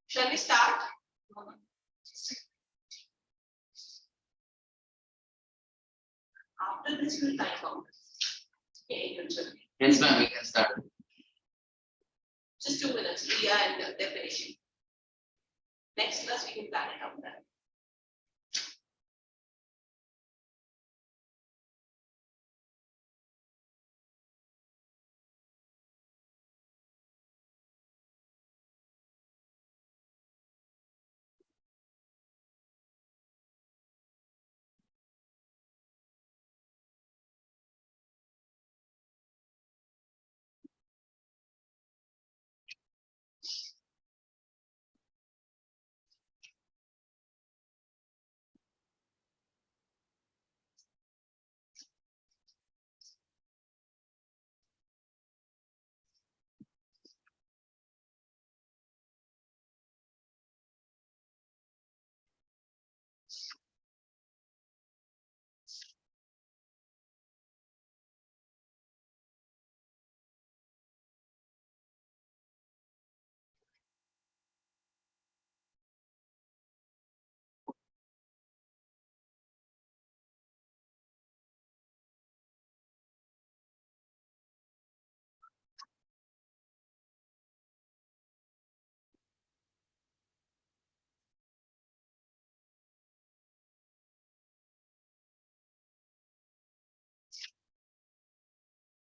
Shall we start? After this, we'll time out. Yes, ma'am, we can start. Just 2 minutes, Priya and they're finishing. Next class, we can plan it out then.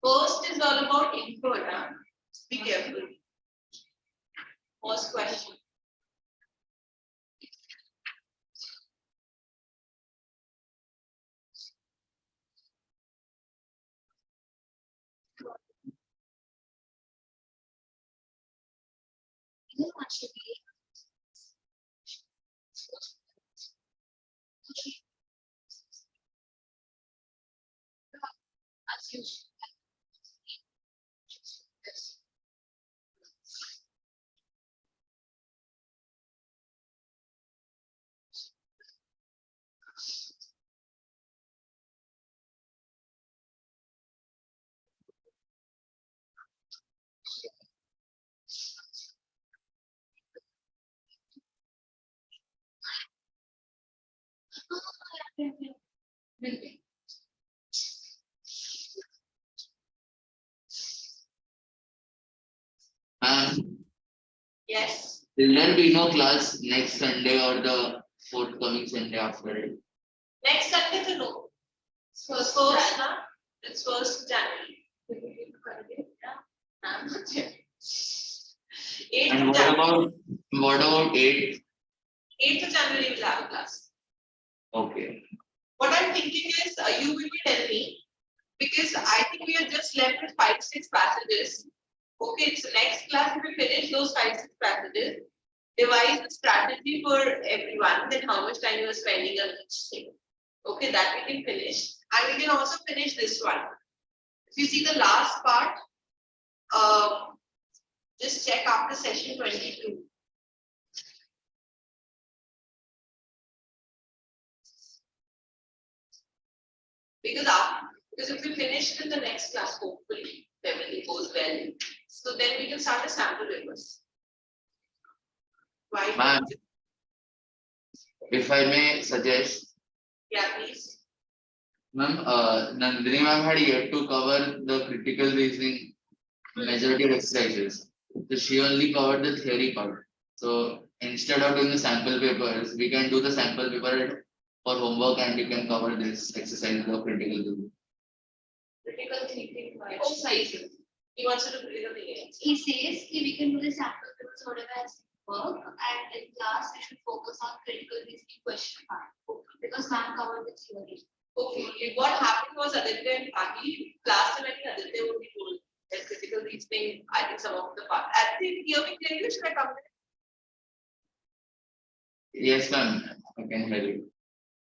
First is all about intro. Be careful. First question. Ma'am, Yes. will there be no class next Sunday or the forthcoming Sunday after it? Next Sunday to know. First, na? It's 1st January. I'm not here. 8th And of January. what about 8? 8th of January we'll have a class. Okay. What I'm thinking is you will be telling me because I think we are just left with 5-6 passages. Okay, so next class we finish those 5-6 passages, devise a strategy for everyone, then how much time you are spending on each thing. Okay, that we can finish. And we can also finish this one. If you see the last part, just check after session 22. Because if we finish in the next class, hopefully everything goes well. So then we can start a sample papers. Why? Ma'am, if I may suggest, Yeah, please. ma'am, Nandini ma'am had yet to cover the critical reasoning majority of exercises. So she only covered the theory part. So instead of doing the sample papers, we can do the sample paper for homework and we can cover this exercise of critical reasoning. Critical thinking exercises. He wants to do critical thinking. He says that we can do the sample papers whatever has work, and in class we should focus on critical reasoning question part because ma'am covered the theory. Okay, what happened was Aditya and Pagi, last time I think Aditya would be told that critical reasoning, I think some of the part. I think hear me clearly, should I come there? Yes, ma'am, I can hear you.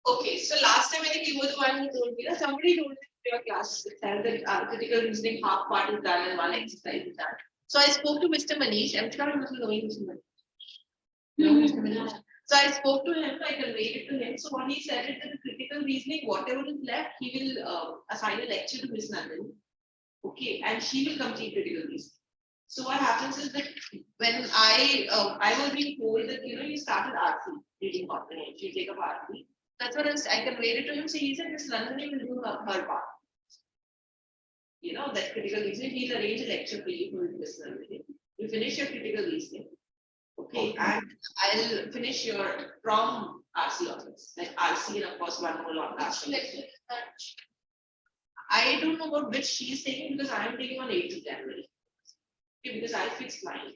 Okay, so last time I think he was the one who told me that somebody told me in your class that critical reasoning half part is done and one exercise is done. So I spoke to Mr. Manish. I'm sure you must be knowing Mr. Manish. No, Mr. Manish. So I spoke to him, I conveyed it to him. So what he said is that the critical reasoning, whatever is left, he will assign a lecture to Ms. Nandan. Okay, and she will complete critical reasoning. So what happens is that when I was being told that you started RC, reading comprehension, you take up RC. That's what I conveyed it to him. So he said Ms. Nandini will do her part. you know, that critical reasoning, he'll arrange a lecture for you for this. You finish your critical reasoning. Okay, and I'll finish your from RC office, like RC and of course one more on RC. I don't know about which she's taking because I am taking on 8th of January. Okay, because I fixed mine.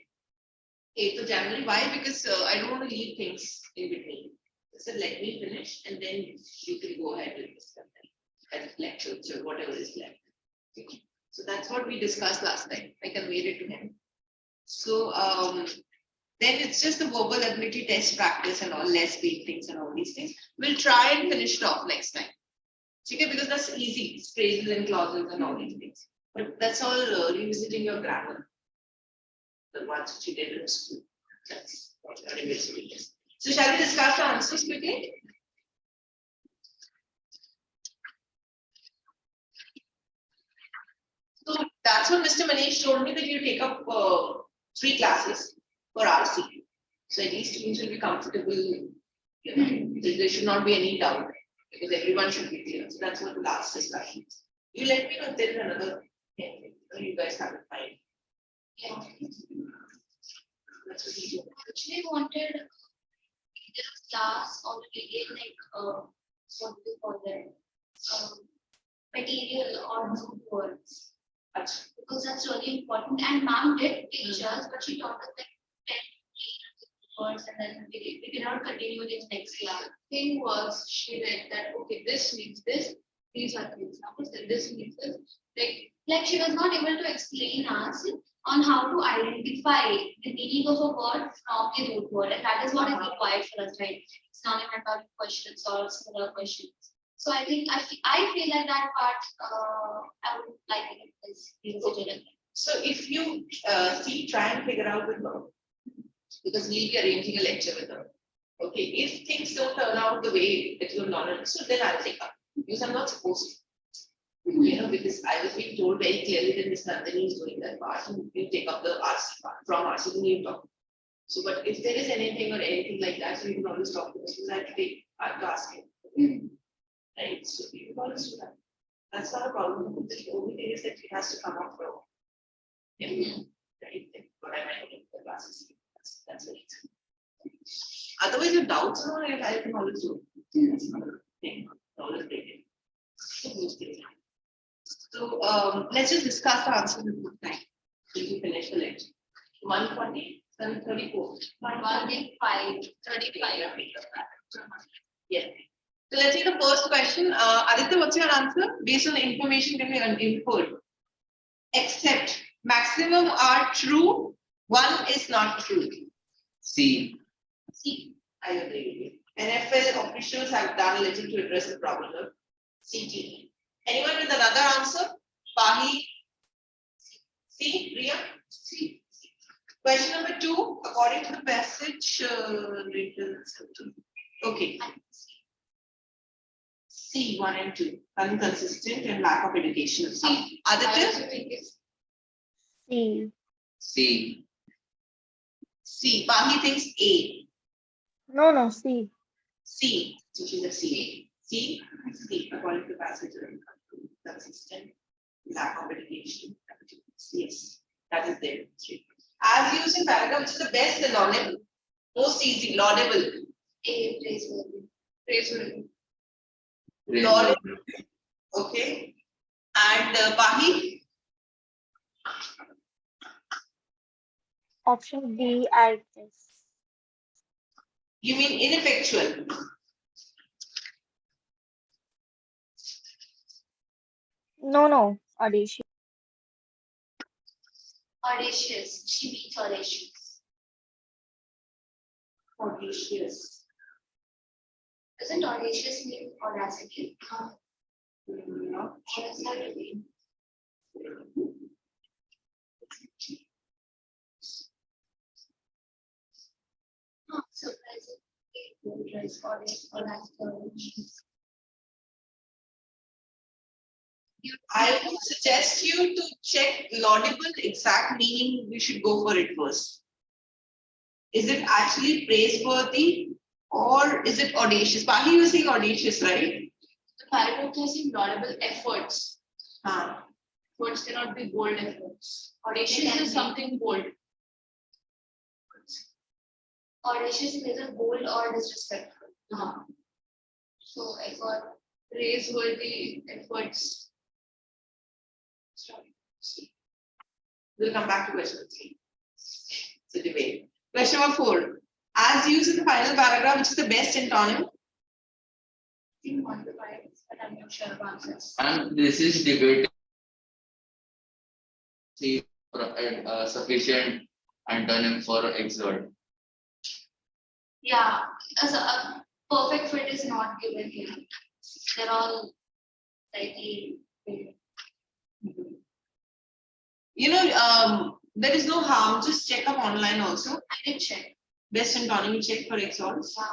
8th of January. Why? Because I don't want to leave things in between. I said, let me finish and then you can go ahead with this lecture or whatever is left. Okay. So that's what we discussed last time. I conveyed it to him. So then it's just the verbal ability test practice and all, less big things and all these things. We'll try and finish it off next time. Okay, because that's easy, it's phrases and clauses and all these things. But that's all revisiting your grammar. The ones which you did in school. That's what your revision is. So shall we discuss the answers quickly? So that's what Mr. Manish told me, that you take up 3 classes for RC. So at least students will be comfortable. You know, there should not be any doubt because everyone should be clear. So that's what the last discussion is. You let me know if there is another thing you guys have in mind. Yeah. That's what we do. Actually wanted either a class or again like what do you call that? Material or new words. Because that's really important. And ma'am did teach us, but she taught us like 10 words and then we cannot continue in next class. Thing was she read that okay, this means this, these are the examples, and this means this. Like she was not able to explain us on how to identify the meaning of a word from the root word, and that is what is required for us, right? It's not even about questions or similar questions. So I think I feel like that part I would like it is revisited. So if you try and figure out with her, because we'll be arranging a lecture with her. Okay, if things don't turn out the way that you're not understood, then I'll take up. Because I'm not supposed to. You know, because I was being told very clearly that Ms. Nandini is doing that part, and you take up the RC part from RC to new talk. So, but if there is anything or anything like that, so you can always talk to us, because I have to ask him. Right, so you can always do that. That's not a problem. The only thing is that it has to come up from him. Right, what I might in the classes. That's it. Otherwise, your doubts are not, I can always do. That's not a thing. Always take it. So let's just discuss the answers in good time. Till we finish the lecture. 140, 734. 135, 35. Yeah. So let's see the first question. Aditya, what's your answer? Based on the information that we input. Except maximum are true, one is not true. C. I agree with you. NFL officials have done little to address the problem of CT. Anyone with another answer? Pahi? C. Riya? C. Question number 2. According to the passage, okay. C, 1 and 2. Inconsistent and lack of education. C. Aditya? C. C. C. Pahi thinks A. No, C. C. So she's a C. C. C. According to the passage, consistent, lack of education. Yes, that is there. As used in paragraph, which is the best and laudable, most easy, laudable. A, praiseworthy. Praiseworthy. Laudable. Okay. And Pahi? Option B, I guess. You mean ineffectual? No, audition. Audacious. She means audacious. Audacious. Doesn't audacious mean audacity? No. What does that mean? Surprising. I would suggest you to check laudable exact meaning. You should go for it first. Is it actually praiseworthy or is it audacious? Pahi, you were saying audacious, right? The paragraph is in laudable efforts. Words cannot be bold efforts. Audacious is something bold. Audacious is either bold or disrespectful. So I got praiseworthy efforts. We'll come back to question 3. It's a debate. Question number 4. As used in the final paragraph, which is the best antonym? I think one of the files, but I'm not sure of answers. And this is debate. See, sufficient antonym for exert. Yeah, as a perfect fit is not given here. They're all slightly. You know, there is no harm. Just check up online also. I did check. Best antonym check for exalts. Yeah.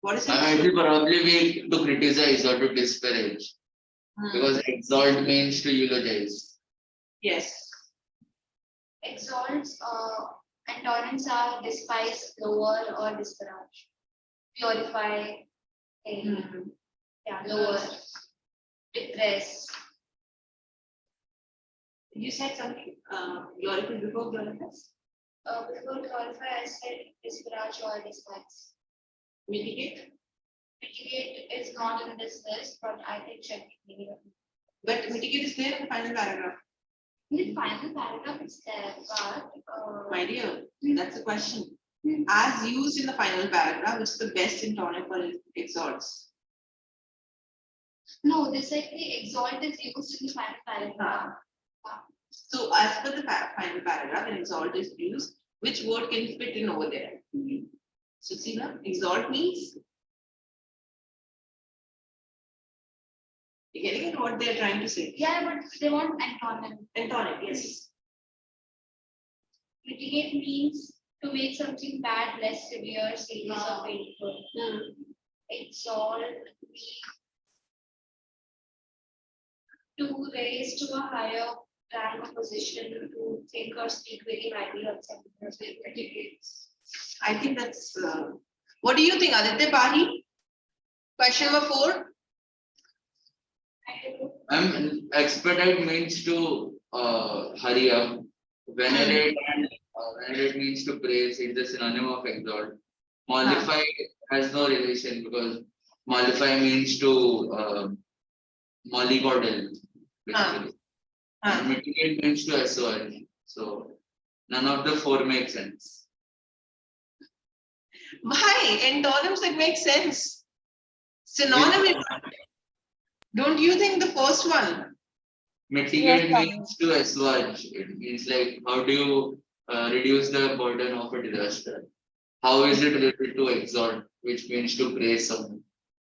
What is I it? mean, it will probably be to criticize or to disparage. Because exalt means to eulogize. Yes. Exalts, antonyms are despise, lower, or disparage. Purify, yeah, lower, depress. You said something. Glorify before glorifies. Before glorify, I said disparage or despise. Mitigate. Mitigate is not in this list, but I can check it. But mitigate is there in the final paragraph. In the final paragraph, it's there, but My dear, that's the question. As used in the final paragraph, which is the best antonym for exalts? no, they said the exalt is used in the final paragraph. So as per the final paragraph, an exalt is used. Which word can fit in over there? So see now, exalt means. You're getting at what they're trying to say. Yeah, but they want antonym. Antonym, yes. Mitigate means to make something bad less severe, serious, or painful. Exalt means to raise to a higher rank or position, to think or speak very highly of something. Mitigates. I think that's. What do you think, Aditya Pahi? Question number 4. Expedite means to hurry up. Venerate and venerate means to praise. It's the synonym of exalt. Mollify has no relation because mollify means to mollycoddle. Basically. And mitigate means to assuage. So none of the 4 make sense. Why? Antonyms that make sense. Synonym. Don't you think the first one? Mitigate Yes, means to assuage. It means like how do you reduce the burden of a disaster? How is it related to exalt, which means to praise someone?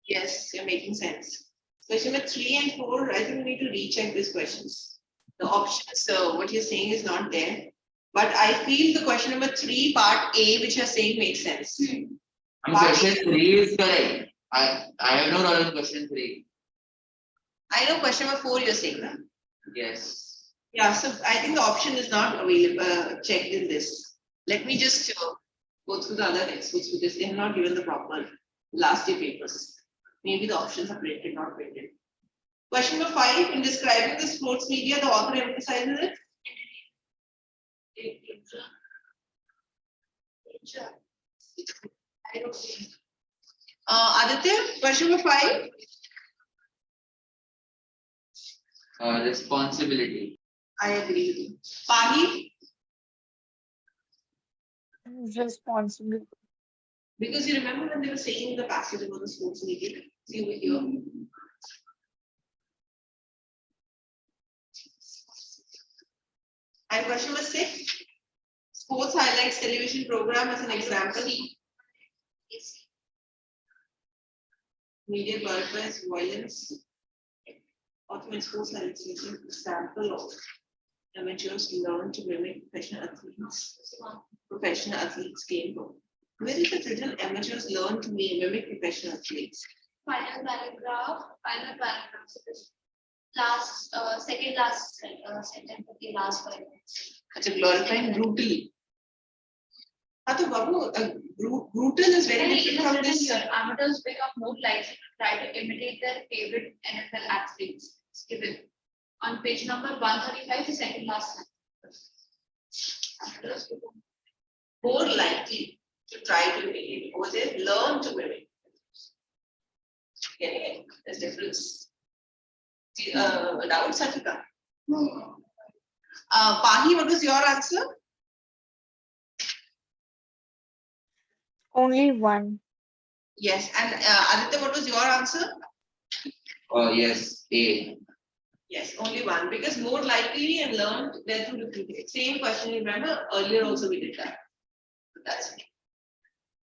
Yes, you're making sense. Question number 3 and 4, I think we need to recheck these questions. The options, what you're saying is not there. But I feel the question number 3, part A, which you're saying makes sense. And question 3 is correct. I have no problem with question 3. I know question number 4 you're saying, no? Yes. Yeah, so I think the option is not available, checked in this. Let me just go through the other textbooks because they have not given the proper last year papers. Maybe the options are printed, not printed. Question number 5, in describing the sports media, the author emphasizes it. I don't think. Aditya, question number 5. Responsibility. I agree with you. Pahi, responsible. because you remember when they were saying the passage about the sports media, see over here. And question number 6, sports highlights television program as an example. Media glorifies violence. Ultimate sports highlights is an example of amateurs learn to mimic professional athletes. Professional athletes game from. Where is it written? Amateurs learn to mimic professional athletes. Final paragraph. So this last, second last sentence of the last 5 minutes. It's a glorifying brutally. Babu, brutal is very different from this. Amateurs become more likely to try to imitate their favorite NFL athletes. It's given. on page number 135, the second last line. More likely to try to mimic. Over there, learn to mimic. Getting it? There's difference. Doubt, Satika? Pahi, what was your answer? Only one. Yes, and Aditya, what was your answer? Yes, A. Yes, only one, because more likely and learned, they're two different things. Same question, you remember earlier also we did that. That's it.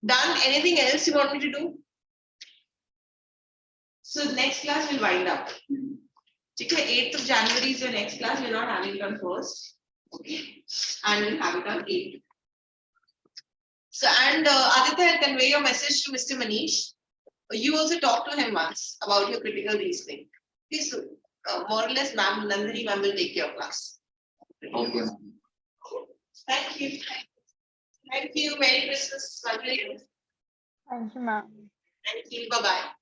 Done. Anything else you want me to do? So next class we'll wind up. Okay, 8th of January is your next class. We're not having it on 1st. Okay, and we'll have it on 8th. So, and Aditya, I'll convey your message to Mr. Manish. You also talk to him once about your critical reasoning. Okay, so more or less, ma'am, Nandini ma'am will take your class. Okay. Thank you. Thank you. Merry Christmas. Thank you, ma'am. Thank you. Bye-bye.